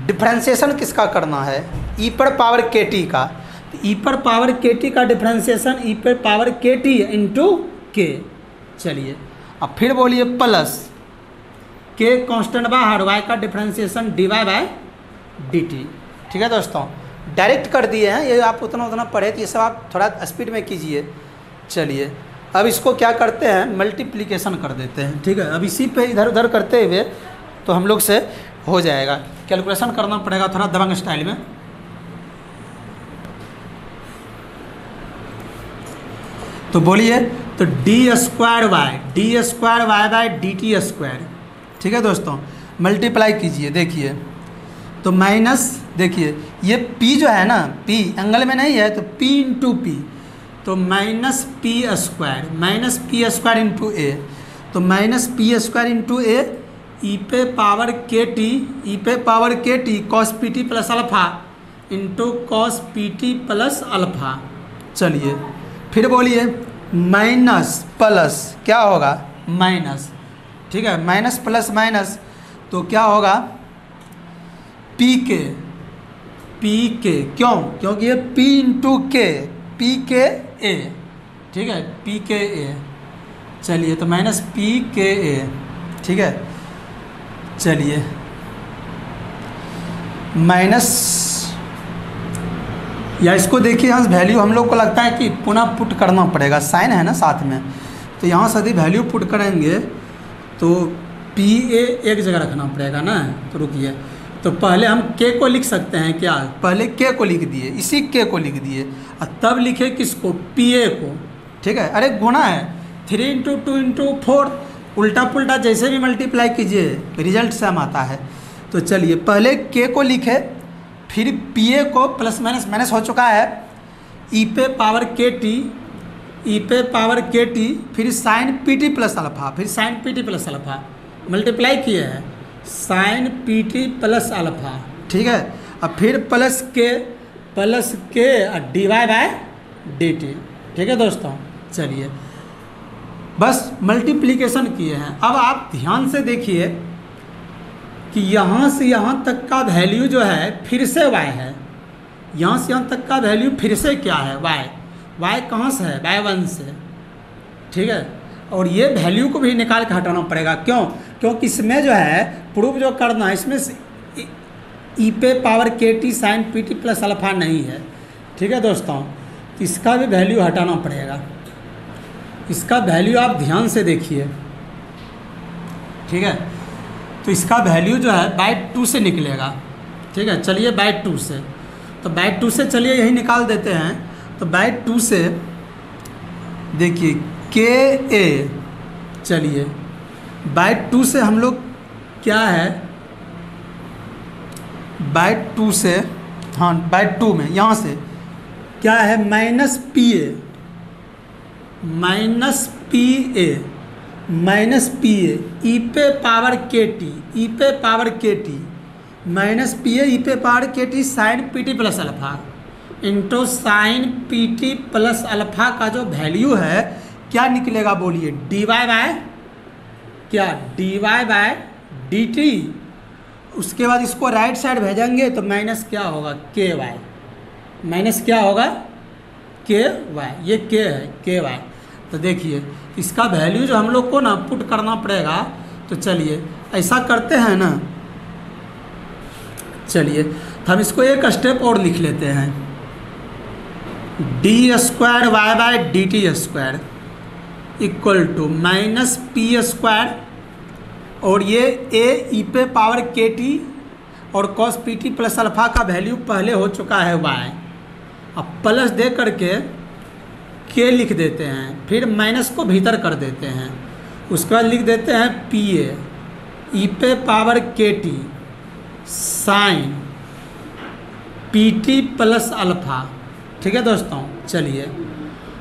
डिफ्रेंशिएशन किसका करना है, ई पर पावर के टी का। तो ई पर पावर के टी का डिफ्रेंशिएशन ई पर पावर के टी इंटू के। चलिए अब फिर बोलिए प्लस के कांस्टेंट बाहर, वाई का differentiation d y by d t. ठीक है दोस्तों, डायरेक्ट कर दिए हैं, ये आप उतना पढ़े तो ये सब आप थोड़ा स्पीड में कीजिए। चलिए अब इसको क्या करते हैं, मल्टीप्लिकेशन कर देते हैं। ठीक है, अब इसी पे इधर उधर करते हुए तो हम लोग से हो जाएगा। कैलकुलेशन करना पड़ेगा थोड़ा दबंग स्टाइल में। तो बोलिए तो d square y by d t square. ठीक है दोस्तों, मल्टीप्लाई कीजिए। देखिए तो माइनस, देखिए ये p जो है ना, p एंगल में नहीं है तो p इंटू पी, तो माइनस पी स्क्वायर इंटू ए। तो माइनस पी स्क्वायर इंटू ए ई पे power k t cos p t plus alpha into cos p t plus alpha. चलिए फिर बोलिए माइनस प्लस क्या होगा, माइनस। ठीक है, माइनस प्लस माइनस तो क्या होगा, पी के क्यों, क्योंकि ये p इंटू के, पी के ए। ठीक है, पी के ए। चलिए तो माइनस पी के ए। ठीक है, चलिए माइनस, या इसको देखिए यहाँ वैल्यू हम लोग को लगता है कि पुनः पुट करना पड़ेगा, साइन है ना साथ में, तो यहाँ से यदि वैल्यू पुट करेंगे तो पी ए एक जगह रखना पड़ेगा ना। तो रुकिए, तो पहले हम के को लिख सकते हैं क्या, पहले के को लिख दिए, इसी के को लिख दिए और तब लिखे किसको, पी ए को। ठीक है, अरे गुणा है 3 इंटू 2 इंटू 4, उल्टा पुल्टा जैसे भी मल्टीप्लाई कीजिए रिजल्ट सेम आता है। तो चलिए पहले के को लिखे, फिर पी ए को प्लस माइनस हो चुका है, ई पे पावर के टी, फिर sine p t plus alpha, फिर sine p t plus alpha multiply किए हैं, sine p t plus alpha. ठीक है, अब फिर प्लस के और d y by d t. ठीक है दोस्तों, चलिए बस मल्टीप्लिकेशन किए हैं। अब आप ध्यान से देखिए कि यहाँ से यहाँ तक का वैल्यू जो है फिर से y है, यहाँ से यहाँ तक का वैल्यू फिर से क्या है, y कहाँ से है, y1 से। ठीक है, और ये वैल्यू को भी निकाल के हटाना पड़ेगा। क्यों, क्योंकि इसमें जो है प्रूफ जो करना है इसमें ई पे power k t sine p t plus alpha नहीं है। ठीक है दोस्तों, इसका भी वैल्यू हटाना पड़ेगा, इसका वैल्यू आप ध्यान से देखिए। ठीक है, तो इसका वैल्यू जो है बाय 2 से निकलेगा। ठीक है, चलिए बाय 2 से, तो बाय 2 से चलिए यही निकाल देते हैं। तो बाय 2 से देखिए के ए, चलिए बाय 2 से हम लोग क्या है, बाय 2 से, हाँ बाय 2 में यहाँ से क्या है, माइनस पी ए ई पे power k t minus p a e पे power k t sine p t plus alpha into sine p t plus alpha का जो वैल्यू है क्या निकलेगा, बोलिए डी वाई बाय क्या, d y by d t. उसके बाद इसको राइट साइड भेजेंगे तो माइनस क्या होगा, के वाई, माइनस क्या होगा, के वाई, ये के है के वाई। तो देखिए इसका वैल्यू जो हम लोग को ना पुट करना पड़ेगा। तो चलिए ऐसा करते हैं ना, चलिए तो हम इसको एक स्टेप और लिख लेते हैं, d square y by d t square equal to minus p square, और ये ए ई पे पावर के टी और cos p t plus alpha का वैल्यू पहले हो चुका है वाई। अब प्लस दे करके के लिख देते हैं, फिर माइनस को भीतर कर देते हैं, उसके बाद लिख देते हैं पी ए ई पे power k t sine p t plus alpha. ठीक है दोस्तों, चलिए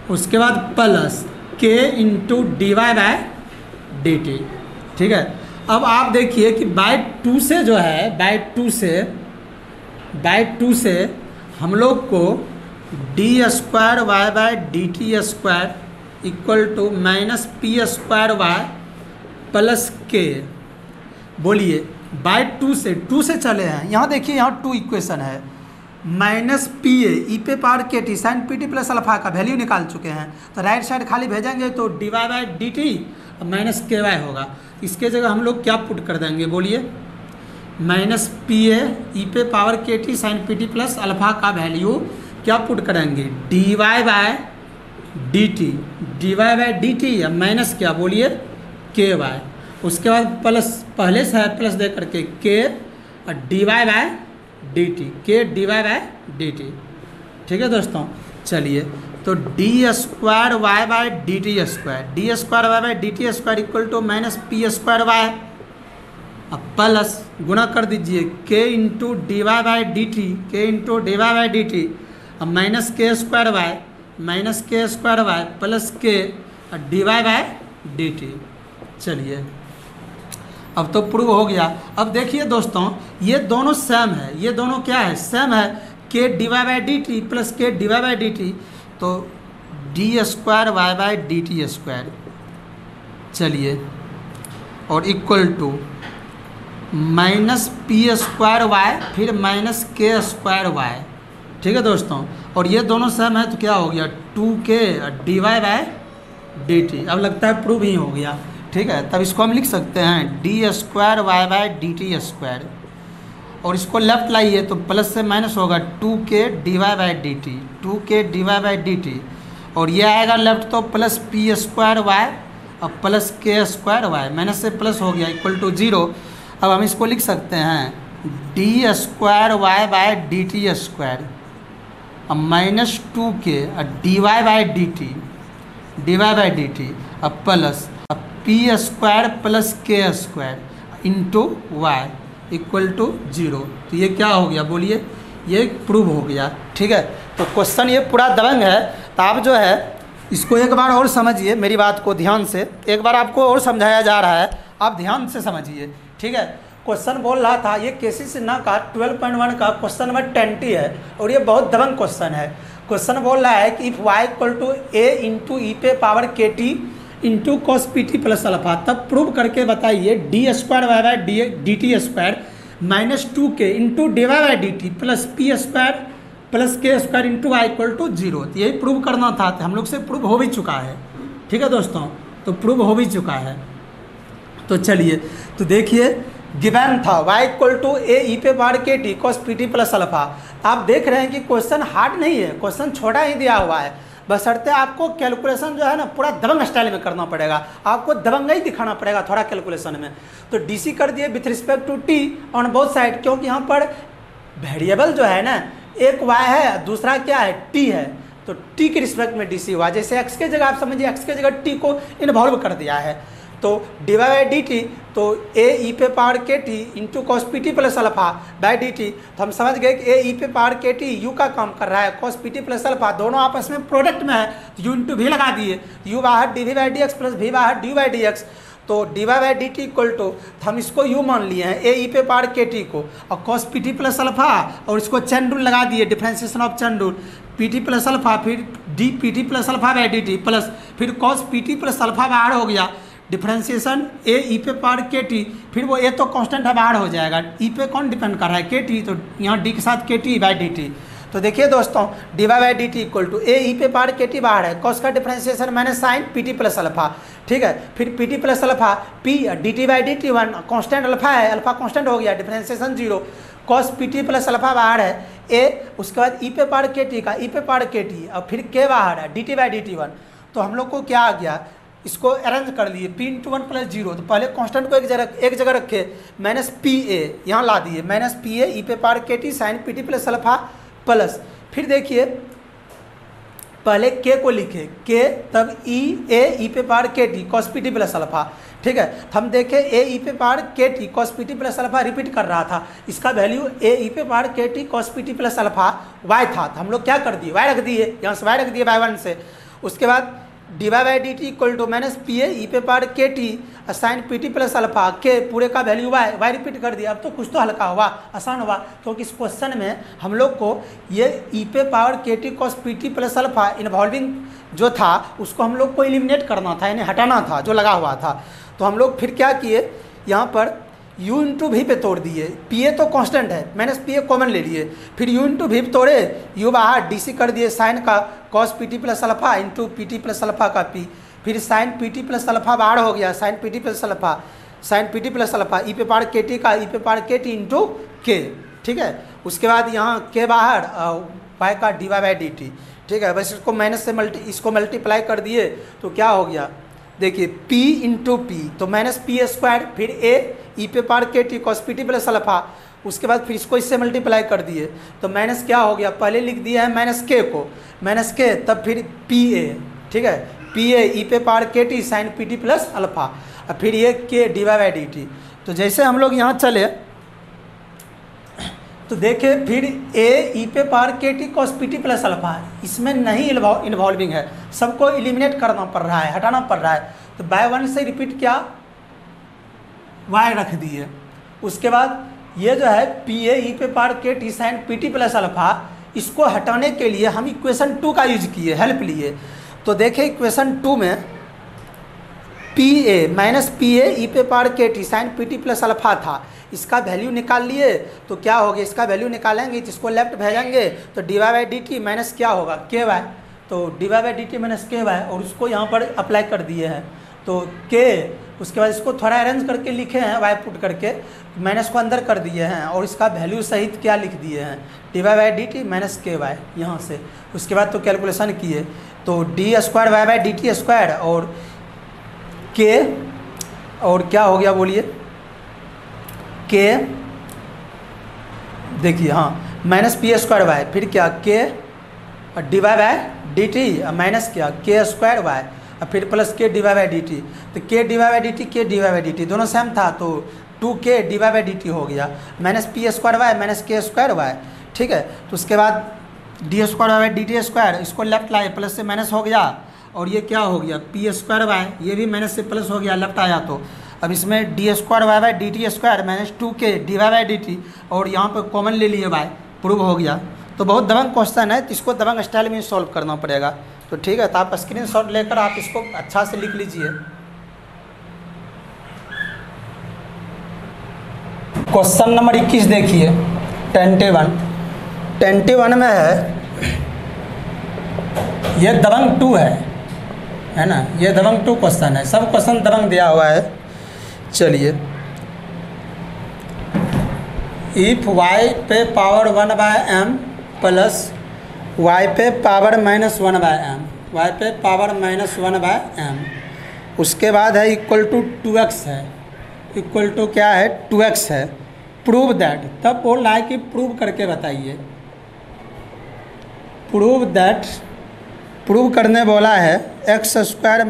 उसके बाद plus k into d y by d t. ठीक है, अब आप देखिए कि बाय टू से जो है बाय टू से हम लोग को d square y by d t square equal to minus p square y plus k. बोलिए बाय टू से चले हैं, यहाँ देखिए यहाँ टू इक्वेशन है, माइनस पी ए ई पे power k t sine p t plus alpha का वैल्यू निकाल चुके हैं, तो राइट साइड खाली भेजेंगे तो d y by d t और माइनस के वाई होगा। इसके जगह हम लोग क्या पुट कर देंगे, बोलिए माइनस पी ए ई पे power k t sine p t plus alpha का वैल्यू क्या पुट करेंगे, d y by d t या माइनस क्या, बोलिए के वाई। उसके बाद प्लस पहले से है प्लस दे करके के और d y by d t, k d y by d t. ठीक है दोस्तों, चलिए तो d square y by d t square equal to minus p square y, अब प्लस गुणा कर दीजिए k into d y by d t अब minus k square y plus k और d y by d t. चलिए अब तो prove हो गया। अब देखिए दोस्तों ये दोनों सेम है, ये दोनों क्या है, सेम है, k d y by d t plus k d y by d t, तो d square y by d t square. चलिए और equal to minus p square y फिर माइनस के स्क्वायर वाई। ठीक है दोस्तों, और ये दोनों सेम है तो क्या हो गया, two k d y by d t. अब लगता है प्रूव ही हो गया। ठीक है, तब इसको हम लिख सकते हैं d square y by d t square, और इसको लेफ्ट लाइए तो प्लस से माइनस होगा two k d y by d t, और ये आएगा लेफ्ट तो प्लस पी स्क्वायर वाई और plus k square y, minus से प्लस हो गया इक्वल टू जीरो। अब हम इसको लिख सकते हैं d square y by d t square और minus two k d y by d t अब plus p square plus k square into y equal to zero. तो ये क्या हो गया, बोलिए ये प्रूव हो गया। ठीक है, तो क्वेश्चन ये पूरा दबंग है, तो आप जो है इसको एक बार और समझिए, मेरी बात को ध्यान से, एक बार आपको और समझाया जा रहा है, आप ध्यान से समझिए। ठीक है, क्वेश्चन बोल रहा था ये KC सिन्हा का 12.1 का क्वेश्चन नंबर 20 है, और ये बहुत दबंग क्वेश्चन है। क्वेश्चन बोल रहा है कि if y equal to a into e पे power k t into cos p t plus alpha, तब प्रूव करके बताइए d square y by d t square minus two k into d y by d t plus p square plus k square into y equal to zero. तो यही prove करना था, तो हम लोग से प्रूव हो भी चुका है। ठीक है दोस्तों, तो प्रूव हो भी चुका है। तो चलिए तो देखिए गिवन था y equal to a e पे power k t cos p t plus alpha. आप देख रहे हैं कि क्वेश्चन हार्ड नहीं है, क्वेश्चन छोटा ही दिया हुआ है, बशर्ते आपको कैलकुलेशन जो है ना पूरा दबंग स्टाइल में करना पड़ेगा, आपको दबंग ही दिखाना पड़ेगा थोड़ा कैलकुलेशन में। तो डीसी कर दिए with respect to t on both side, क्योंकि यहाँ पर वेरिएबल जो है ना एक y है दूसरा क्या है t है, तो t के रिस्पेक्ट में डीसी हुआ। जैसे x के जगह आप समझिए x के जगह t को इन्वॉल्व कर दिया है, तो d y by d t तो ए ई पे power k t into cos p t plus alpha by d t. तो हम समझ गए कि ए ई पे पावर के टी यू का काम कर रहा है, cos p t plus alpha दोनों आपस में प्रोडक्ट में है, तो यू इंटू भी लगा दिए, यू बाहर d v by d x plus भी बाहर डी बाई डी एक्स, तो d y by d t equal to हम इसको यू मान लिए हैं ए ई पे पावर के टी को, और cos p t plus alpha और इसको चैन रूल लगा दिए, differentiation of chain rule, p t plus alpha फिर d p t plus alpha by d t plus फिर cos p t plus alpha बाहर हो गया, डिफ्रेंसिएशन ए ई पे पावर के टी, फिर वो ए तो कांस्टेंट है बाहर हो जाएगा, ई पे कौन डिपेंड कर रहा है के टी, तो यहाँ डी के साथ के टी बाई डी टी। तो देखिए दोस्तों d y by d t equal to a e पे पावर के टी बाहर है, कॉस का differentiation minus sine p t plus alpha. ठीक है, फिर p t plus alpha p d t by d t one, constant alpha है, alpha constant हो गया, differentiation zero, cos p t plus alpha बाहर है ए, उसके बाद ई पे पावर के टी का ई पे पावर के टी, और फिर के बाहर है D t by d t one. तो हम लोग को क्या आ गया, इसको अरेंज कर लिए P into one plus zero, तो पहले कांस्टेंट को एक जगह रखे, माइनस पी ए यहाँ ला दिए, माइनस पी ए ई पे power k t sine p t plus alpha plus, फिर देखिए पहले के को लिखे के, तब ई ए ई पे power k t cos p t plus alpha. ठीक है, तो हम देखें ए ई पे power k t cos p t plus alpha repeat कर रहा था, इसका वैल्यू ए ई पे power k t cos p t plus alpha y था, तो हम लोग क्या कर दिए वाई रख दिए, यहाँ से वाई रख दिए बाई वन से। उसके बाद d y d t equal to minus p a e पे power k t sine p t plus alpha के पूरे का वैल्यू वाई रिपीट कर दिया। अब तो कुछ तो हल्का हुआ, आसान हुआ, क्योंकि इस क्वेश्चन में हम लोग को ये ई पे power k t cos p t plus alpha involving जो था उसको हम लोग को एलिमिनेट करना था, यानी हटाना था जो लगा हुआ था। तो हम लोग फिर क्या किए, यहाँ पर u इंटू वी पे तोड़ दिए, पी ए तो कांस्टेंट है, माइनस पी ए कॉमन ले लिए, फिर u इंटू वी तोड़े, u बाहर डी सी कर दिए साइन का cos p t plus alpha into p t plus alpha का p, फिर sine p t plus alpha बाहर हो गया, sine p t plus alpha sine p t plus alpha e पे पावर के टी का ई पे power k t into के, ठीक है। उसके बाद यहाँ के बाहर वाई का d y by d t, ठीक है। बस इसको माइनस से इसको मल्टीप्लाई कर दिए तो क्या हो गया, देखिए p इंटू पी तो माइनस पी स्क्वायर, फिर a ई पे power k t cos p t plus alpha, उसके बाद फिर इसको इससे मल्टीप्लाई कर दिए तो माइनस क्या हो गया, पहले लिख दिया है माइनस के को, माइनस के, तब फिर पी ए, ठीक है, पी ए ई पे power k t sine p t plus alpha, और फिर ये k d y by d t. तो जैसे हम लोग यहाँ चले तो देखे फिर ए ई पे power k t cos p t plus alpha, इसमें नहीं इन्वॉल्विंग है, सबको एलिमिनेट करना पड़ रहा है, हटाना पड़ रहा है। तो बाय वन से रिपीट किया, वाई रख दिए। उसके बाद ये जो है पी ए ई पे power k t sine p t plus alpha, इसको हटाने के लिए हम इक्वेशन 2 का यूज किए, हेल्प लिए। तो देखें इक्वेशन 2 में p a minus p a e पे power k t sine p t plus alpha था, इसका वैल्यू निकाल लिए तो क्या हो गया, इसका वैल्यू निकालेंगे तो इसको लेफ्ट भेजेंगे तो d y by d t minus क्या होगा के वाई, तो d y by d t minus k y, और उसको यहाँ पर अप्लाई कर दिए हैं तो के, उसके बाद इसको थोड़ा अरेंज करके लिखे हैं वाई पुट करके, माइनस को अंदर कर दिए हैं और इसका वैल्यू सहित क्या लिख दिए हैं, d y by d t minus k y यहाँ से। उसके बाद तो कैलकुलेशन किए तो d square y by d t square और के, और क्या हो गया बोलिए, के देखिए हाँ माइनस पी स्क्वायर वाई, फिर क्या k d y by d t minus क्या के स्क्वायर वाई, और फिर plus k d y by d t, तो k d y by d t k d y by d t दोनों same था तो 2k d y by d t हो गया, minus p square y minus k square y, ठीक है। तो उसके बाद d square y by d t square, इसको लेफ्ट लाए प्लस से माइनस हो गया, और ये क्या हो गया पी स्क्वायर वाई, ये भी माइनस से प्लस हो गया लेफ्ट आया तो। अब इसमें d square y by d t square minus 2k d y by d t, और यहाँ पर कॉमन ले लिए वाई, प्रूव हो गया। तो बहुत दबंग क्वेश्चन है, तो इसको दबंग स्टाइल में सॉल्व करना पड़ेगा। तो ठीक है, तो आप स्क्रीनशॉट लेकर आप इसको अच्छा से लिख लीजिए। क्वेश्चन नंबर 21 देखिए, 21 में है, ये दबंग 2 है ना, ये दबंग 2 क्वेश्चन है, सब क्वेश्चन दबंग दिया हुआ है। चलिए, इफ y पे पावर 1/m प्लस y पे पावर -1/m, y पे पावर -1/m, उसके बाद है इक्वल टू 2x है, इक्वल टू क्या है 2x है, प्रूव दैट, तब बोल रहा है कि प्रूव करके बताइए, प्रूव दैट, प्रूव करने बोला है x² - 1,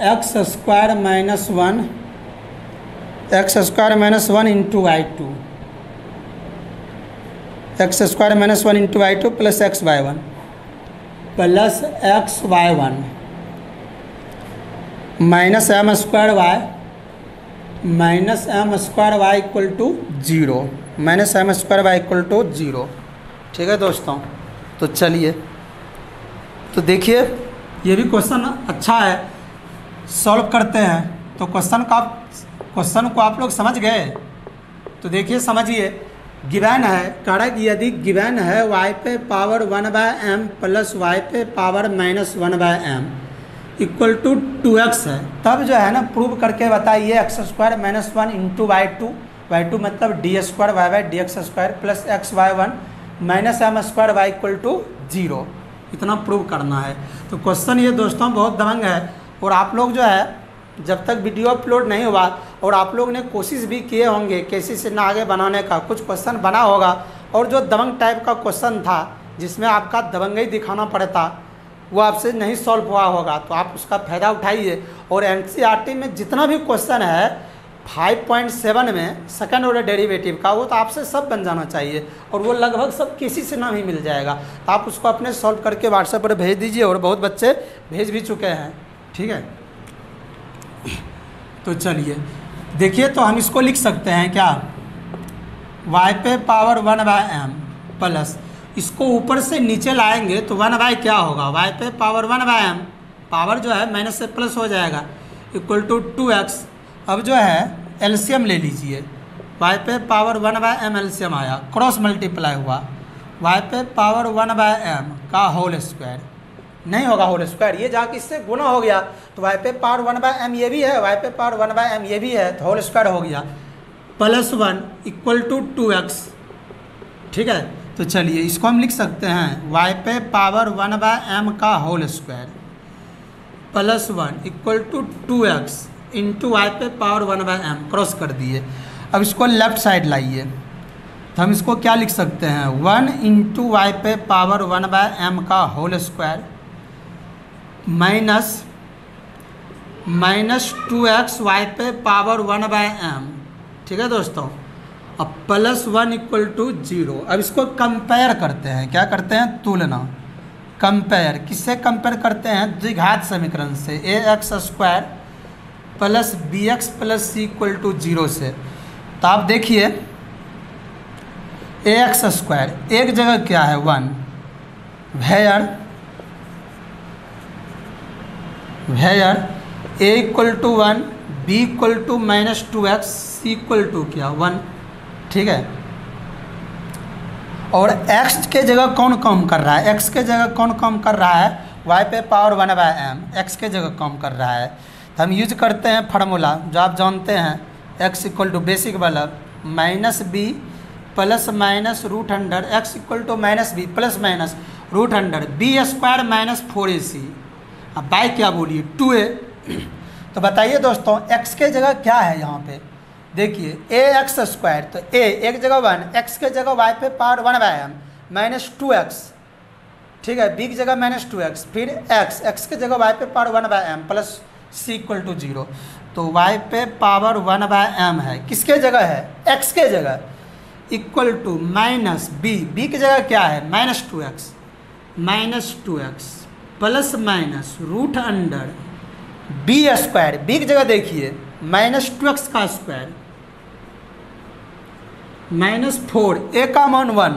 x² - 1, x² - 1 into y2, x² - 1 into y2 plus x/1 plus x/1 minus m² y minus m² y equal to 0, minus m² y equal to 0। ठीक है दोस्तों, तो चलिए, तो देखिए ये भी क्वेश्चन अच्छा है, सॉल्व करते हैं। तो क्वेश्चन को आप लोग समझ गए? तो देखिए समझिए, गिवन है, कह रहा है कि यदि गिवन है y पे पावर 1/m प्लस y पे power -1/m equal to 2x है, तब जो है ना प्रूव करके बताइए x² - 1 इंटू y2 मतलब d² y by dx² plus x/1 minus m² y equal to 0, इतना प्रूव करना है। तो क्वेश्चन ये दोस्तों बहुत दबंग है, और आप लोग जो है जब तक वीडियो अपलोड नहीं हुआ और आप लोग ने कोशिश भी किए होंगे कैसे से ना आगे बनाने का, कुछ क्वेश्चन बना होगा, और जो दबंग टाइप का क्वेश्चन था जिसमें आपका दबंगई दिखाना पड़ता, वो आपसे नहीं सॉल्व हुआ होगा, तो आप उसका फ़ायदा उठाइए। और NCERT में जितना भी क्वेश्चन है 5.7 में सेकंड ऑर्डर डेरिवेटिव का वो तो आपसे सब बन जाना चाहिए और वो लगभग सब किसी से नाम ही मिल जाएगा। तो आप उसको अपने सॉल्व करके व्हाट्सएप पर भेज दीजिए और बहुत बच्चे भेज भी चुके हैं। ठीक है, तो चलिए देखिए, तो हम इसको लिख सकते हैं क्या, y पे पावर 1/m प्लस, इसको ऊपर से नीचे लाएंगे तो 1 क्या होगा, y पे पावर 1/m, पावर जो है माइनस से प्लस हो जाएगा, इक्वल टू 2x। अब जो है एलसीएम ले लीजिए, y पे पावर 1/m एलसीएम आया, क्रॉस मल्टीप्लाई हुआ, y पे पावर 1/m का होल स्क्वायर, नहीं होगा होल स्क्वायर, ये जाके इससे गुना हो गया, तो y पे पावर 1/m ये भी है, y पे पावर 1/m ये भी है, तो होल स्क्वायर हो गया, प्लस 1 इक्वल टू 2x। ठीक है, तो चलिए इसको हम लिख सकते हैं y पे पावर 1/m का whole square plus 1 equal to 2x into y पे पावर 1/m, क्रॉस कर दिए। अब इसको लेफ्ट साइड लाइए, तो हम इसको क्या लिख सकते हैं, 1 इंटू वाई पे पावर 1/m का whole square minus 2x y पे पावर 1/m। ठीक है दोस्तों, अब प्लस 1 इक्वल टू 0। अब इसको कंपेयर करते हैं, क्या करते हैं, तुलना, कंपेयर, किससे कंपेयर करते हैं, द्विघात समीकरण से, ax² plus bx plus c equal to 0 से। तो आप देखिए ax² एक जगह क्या है 1, where a equal to 1, b equal to minus 2x, c equal to क्या 1। ठीक है, और x के जगह कौन काम कर रहा है, x के जगह कौन काम कर रहा है, y पे पावर 1/m x के जगह काम कर रहा है। तो हम यूज करते हैं फार्मूला जो आप जानते हैं, x इक्वल टू बेसिक वाला minus b plus minus root under x equal to minus b plus minus root under b² minus 4ac। अब बाय क्या बोलिए 2a। तो बताइए दोस्तों x के जगह क्या है यहाँ पे, देखिए ax², तो a एक जगह 1, x के जगह y पे पावर 1/m माइनस 2x। ठीक है, b की जगह माइनस 2x, फिर x के जगह y पे power 1/m plus c equal to 0। तो y पे पावर 1/m है, किसके जगह है, x के जगह, इक्वल टू माइनस b की जगह क्या है minus 2x plus minus root under b², b की जगह देखिए माइनस 2x का स्क्वायर माइनस 4, a का मान 1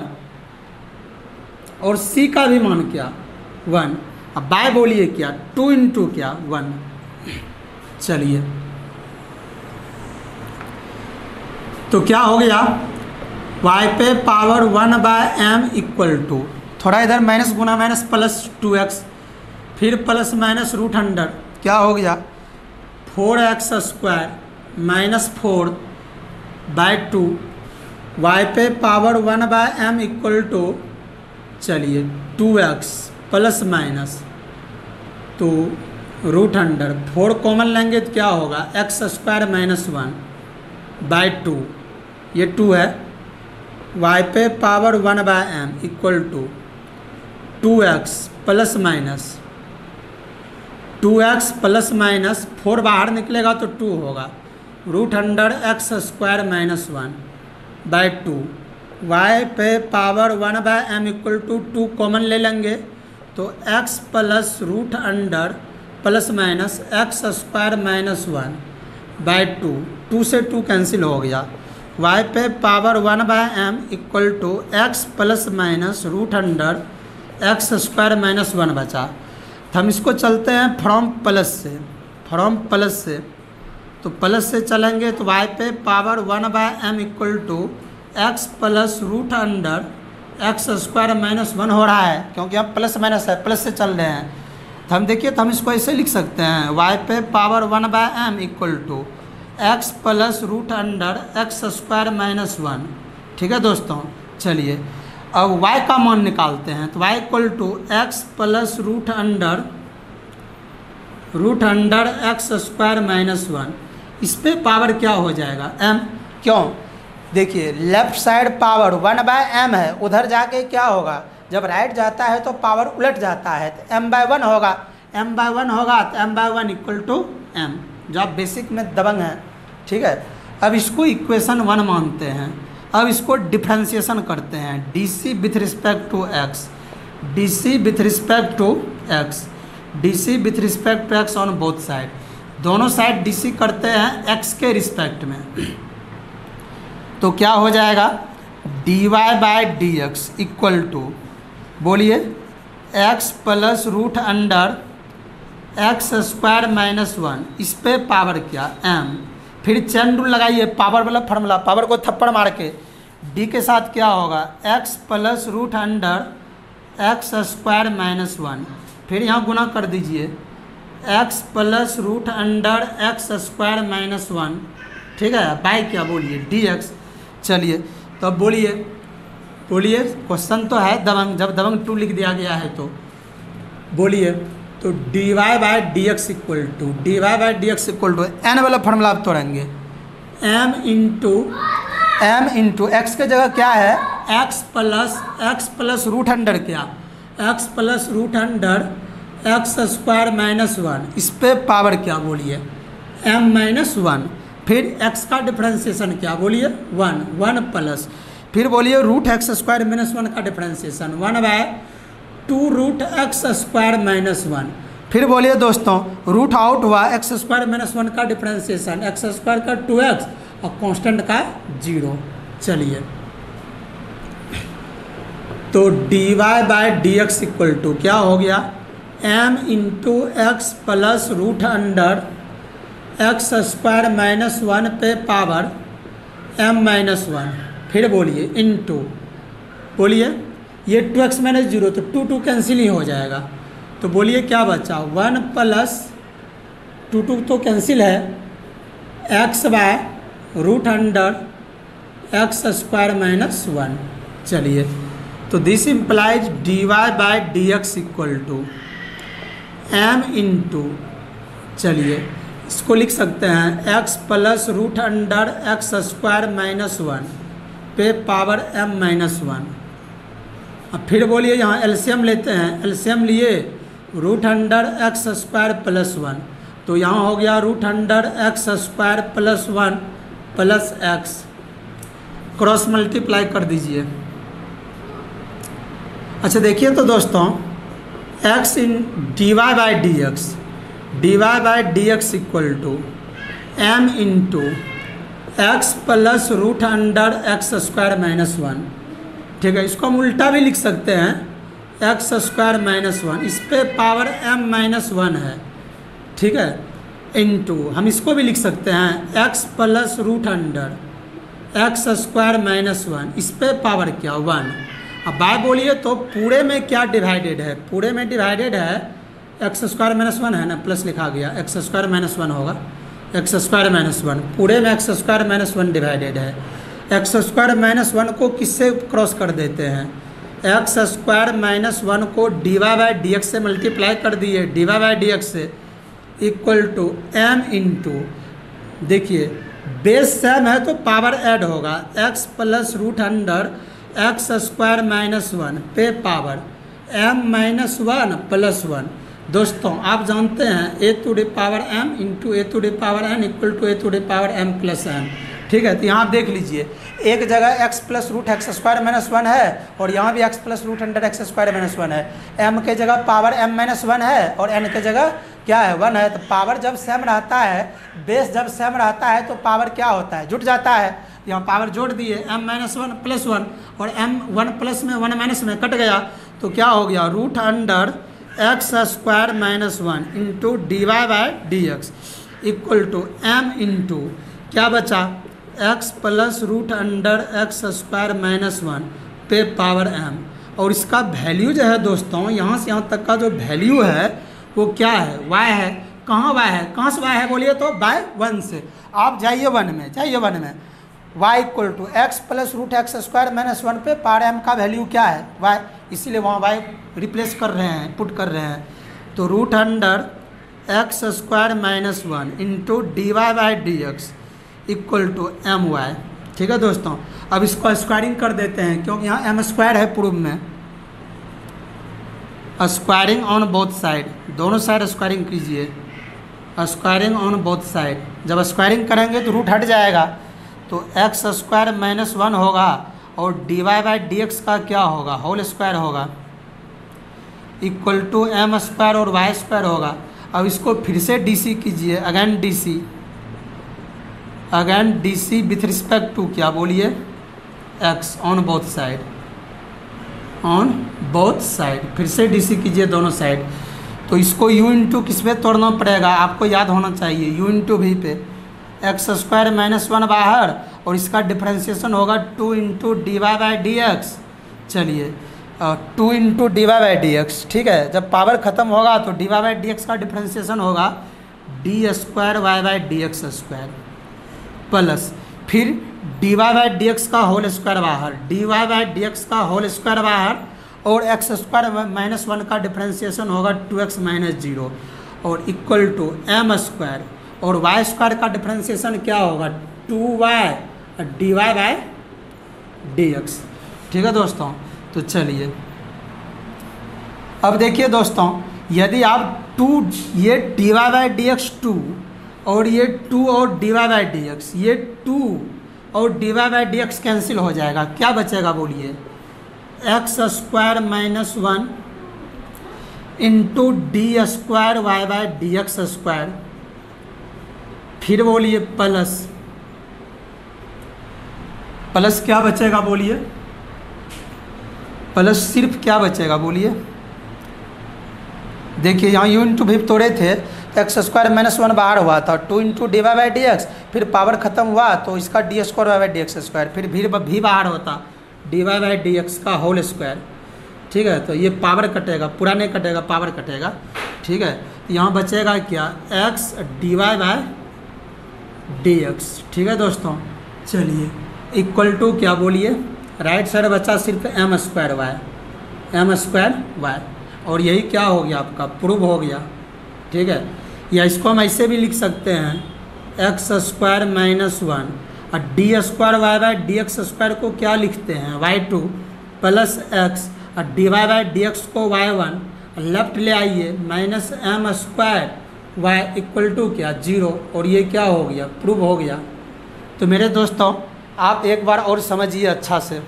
और c का भी मान क्या 1। अब बाय बोलिए क्या 2 इंटू क्या 1। चलिए तो क्या हो गया, y पे पावर 1/m इक्वल टू, थोड़ा इधर माइनस गुना माइनस प्लस 2x, फिर प्लस माइनस रूट अंडर, क्या हो गया 4x² माइनस 4/2, y पे पावर 1/m इक्वल टू, चलिए 2x plus minus 2 root under 4 common लेंगे तो क्या होगा x² माइनस 1/2, ये 2 है, y पे power 1/m equal to 2x plus minus 4 बाहर निकलेगा तो 2 होगा, root under x² minus 1/2, y पे power 1/m equal to 2 common ले लेंगे तो x plus root under plus minus x² minus 1/2, 2 से 2 कैंसिल हो गया, y पे power 1/m equal to x plus minus root under x² minus 1 बचा। तो हम इसको चलते हैं फ्रॉम प्लस से, तो प्लस से चलेंगे तो y पे power 1/m equal to x plus root under x² minus 1 हो रहा है, क्योंकि हम प्लस माइनस है, प्लस से चल रहे हैं। तो हम देखिए, तो हम इसको ऐसे लिख सकते हैं y पे power 1/m equal to x plus root under x² minus 1। ठीक है दोस्तों, चलिए अब y का मान निकालते हैं, तो y equal to x plus root under x² minus 1, इस पे पावर क्या हो जाएगा m, क्यों, देखिए लेफ्ट साइड पावर 1/m है, उधर जाके क्या होगा, जब राइट जाता है तो पावर उलट जाता है, तो m/1 होगा, m/1 होगा तो m/1 इक्वल टू m, जो आप बेसिक में दबंग हैं। ठीक है, अब इसको इक्वेशन 1 मानते हैं। अब इसको डिफ्रेंशिएशन करते हैं, DC with respect to x, DC with respect to x, DC with respect to x on both side. दोनों साइड DC करते हैं x के रिस्पेक्ट में, तो क्या हो जाएगा dy by d x equal to, बोलिए x plus root under x square minus 1, इस पे पावर क्या m, फिर चेन रूल लगाइए, पावर वाला फार्मूला, पावर को थप्पड़ मार के d के साथ क्या होगा x plus root under x square minus 1, फिर यहाँ गुना कर दीजिए x plus root under x square minus 1, ठीक है, बाय क्या बोलिए dx। चलिए तो अब बोलिए क्वेश्चन तो है दबंग, जब दबंग 2 लिख दिया गया है तो बोलिए, तो dy by d x equal to n वाला फॉर्मूला आप तोड़ेंगे, m इंटू एक्स के जगह क्या है x प्लस रूट अंडर क्या, x plus root under x square minus 1, इस पे पावर क्या बोलिए m माइनस 1, फिर x का डिफरेंशिएशन क्या बोलिए 1 प्लस, फिर बोलिए रूट एक्स स्क्वायर माइनस 1 का differentiation 1 by 2 root x square minus 1, फिर बोलिए दोस्तों रूट आउट हुआ एक्स स्क्वायर माइनस 1 का डिफरेंशिएशन, एक्स स्क्वायर का 2x और कांस्टेंट का 0। चलिए तो dy by d x equal to क्या हो गया m into x plus root under x square minus 1 पे पावर m माइनस 1, फिर बोलिए इंटू, बोलिए ये 2x माइनस 0 तो 2 कैंसिल ही हो जाएगा, तो बोलिए क्या बचा 1 प्लस 2 तो कैंसिल है x by root under x square minus 1। चलिए तो this implies dy by d x equal to m into, चलिए इसको लिख सकते हैं x plus root under x square minus 1 पे पावर m माइनस 1। अब फिर बोलिए यहाँ एलसीएम लेते हैं, एलसीएम लिए root under x square plus 1, तो यहाँ हो गया root under x square plus 1 plus x, cross multiply कर दीजिए। अच्छा देखिए तो दोस्तों x इन dy by d x equal to m into x plus root under x square minus 1, ठीक है, इसको हम उल्टा भी लिख सकते हैं एक्स स्क्वायर माइनस 1, इस पे पावर m माइनस 1 है, ठीक है, इंटू हम इसको भी लिख सकते हैं x plus root under x square minus 1, इस पे पावर क्या 1। अब बाय बोलिए तो पूरे में क्या डिवाइडेड है, पूरे में डिवाइडेड है एक्स स्क्वायर माइनस 1 है ना, प्लस लिखा गया एक्स स्क्वायर माइनस 1 होगा, एक्स स्क्वायर माइनस 1 पूरे में एक्स स्क्वायर माइनस 1 डिवाइडेड है। एक्स स्क्वायर माइनस 1 को किससे क्रॉस कर देते हैं, एक्स स्क्वायर माइनस 1 को dy बाई डी एक्स से मल्टीप्लाई कर दिए, dy बाई डी एक्स से इक्वल टू m इंटू, देखिए बेस सेम है तो पावर ऐड होगा x plus root under x square minus 1 पे पावर m माइनस 1 प्लस 1। दोस्तों आप जानते हैं a to the power m into a to the power n equal to a to the power m plus n, ठीक है, तो यहाँ आप देख लीजिए एक जगह x plus root x square minus 1 है और यहाँ भी x plus root under x square minus 1 है, m के जगह पावर m माइनस 1 है और n के जगह क्या है 1 है, तो पावर जब सेम रहता है, बेस जब सेम रहता है तो पावर क्या होता है जुट जाता है, यहाँ पावर जोड़ दिए m माइनस 1 प्लस 1 और m 1 प्लस में 1 माइनस में कट गया, तो क्या हो गया root under x square minus 1 into d y by d x equal to m into क्या बचा x plus root under x square minus 1 पे पावर m, और इसका वैल्यू जो है दोस्तों यहाँ से यहाँ तक का जो वैल्यू है वो क्या है y है, कहाँ y है, कहाँ से y है बोलिए तो बाय 1 से, आप जाइए 1 में y equal to x plus root x square minus 1 पे पावर m का वैल्यू क्या है y, इसीलिए वहाँ y रिप्लेस कर रहे हैं, पुट कर रहे हैं, तो root under x square minus 1 into d y by d x equal to m y, ठीक है दोस्तों। अब इसको स्क्वायरिंग कर देते हैं क्योंकि यहाँ एम स्क्वायर है प्रूफ में, स्क्वायरिंग ऑन बोथ साइड, दोनों साइड स्क्वायरिंग कीजिए, स्क्वायरिंग ऑन बोथ साइड, जब स्क्वायरिंग करेंगे तो रूट हट जाएगा, तो एक्स स्क्वायर माइनस 1 होगा और d y by d x का क्या होगा, होल स्क्वायर होगा, इक्वल टू एम स्क्वायर और वाई स्क्वायर होगा। अब इसको फिर से डी सी कीजिए, again D C with respect to क्या बोलिए, एक्स ऑन बोथ साइड, फिर से डी सी कीजिए दोनों साइड। तो इसको u इंटू किस पे तोड़ना पड़ेगा, आपको याद होना चाहिए, u इंटू वी पे, एक्स स्क्वायर माइनस 1 बाहर और इसका डिफ्रेंशिएशन होगा 2 into d y by d x. चलिए 2 into d y by d x, ठीक है। जब पावर खत्म होगा तो d y by d x का डिफ्रेंशिएशन होगा d square y by d x square plus फिर d y by d x का होल स्क्वायर बाहर, d y by d x का होल स्क्वायर बाहर और एक्स स्क्वायर माइनस 1 का differentiation होगा 2x माइनस 0 और इक्वल टू एम स्क्वायर और वाई स्क्वायर का डिफ्रेंशिएशन क्या होगा 2y d y by d x. ठीक है दोस्तों, तो चलिए अब देखिए दोस्तों, यदि आप ये d y by d x 2 और ये 2 और d y by d x, ये 2 और d y by d x cancel हो जाएगा, क्या बचेगा बोलिए, x square minus 1 into d square y by d x square, फिर बोलिए प्लस क्या बचेगा बोलिए, प्लस सिर्फ क्या बचेगा बोलिए, देखिए यहाँ यू इंटू भी तोड़े थे, एक्स स्क्वायर माइनस 1 बाहर हुआ था, 2 into d y by d x, फिर पावर खत्म हुआ तो इसका d square y by d x square, फिर भी बाहर होता d y by d x का होल स्क्वायर। ठीक है, तो ये पावर कटेगा, पूरा नहीं कटेगा, पावर कटेगा। ठीक है, तो यहाँ बचेगा क्या, x d y by d x. ठीक है दोस्तों, चलिए इक्वल टू क्या बोलिए, राइट साइड बचा सिर्फ एम स्क्वायर वाई और यही क्या हो गया आपका, प्रूव हो गया। ठीक है, या इसको हम ऐसे भी लिख सकते हैं, एक्स स्क्वायर माइनस 1 और d square y by d x square को क्या लिखते हैं, y2 प्लस एक्स और d y by d x को y1, लेफ्ट ले आइए minus m square y equal to क्या 0 और ये क्या हो गया, प्रूव हो गया। तो मेरे दोस्तों आप एक बार और समझिए अच्छा से,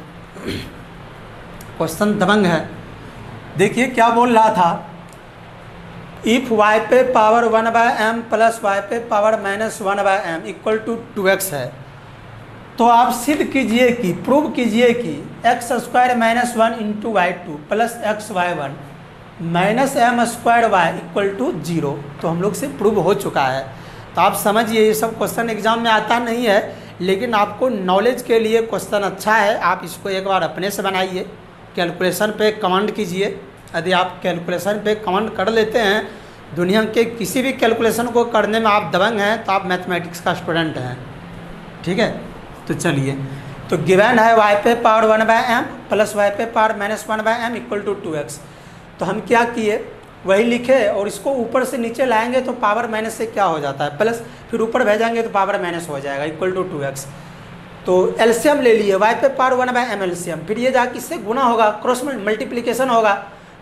क्वेश्चन दबंग है। देखिए क्या बोल रहा था, इफ़ y पे power 1 by m plus y पे power minus 1 by m equal to 2x है, तो आप सिद्ध कीजिए कि, प्रूव कीजिए कि x square minus 1 into y2 plus x y 1 minus m square y equal to 0। तो हम लोग से प्रूव हो चुका है। तो आप समझिए, ये सब क्वेश्चन एग्जाम में आता नहीं है, लेकिन आपको नॉलेज के लिए क्वेश्चन अच्छा है। आप इसको एक बार अपने से बनाइए, कैलकुलेशन पे कमेंट कीजिए। यदि आप कैलकुलेशन पे कमेंट कर लेते हैं, दुनिया के किसी भी कैलकुलेशन को करने में आप दबंग हैं, तो आप मैथमेटिक्स का स्टूडेंट हैं। ठीक है, तो चलिए, तो गिवन है y पे power 1 by m plus y पे power minus 1 by m equal to 2x। तो हम क्या किए, वही लिखे और इसको ऊपर से नीचे लाएंगे तो पावर माइनस से क्या हो जाता है प्लस, फिर ऊपर भेजेंगे तो पावर माइनस हो जाएगा इक्वल टू 2x। तो एलसीएम ले लिए, y पे पावर 1 बाय एम एलसीएम, फिर ये जाके इससे गुना होगा, क्रॉस मल्टीप्लिकेशन होगा,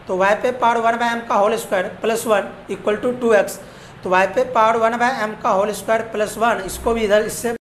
तो y पे पावर 1 बाय एम का whole square plus 1 equal to 2x। तो y पे पावर 1 बाय एम का होल स्क्वायर प्लस 1, इसको भी इधर इससे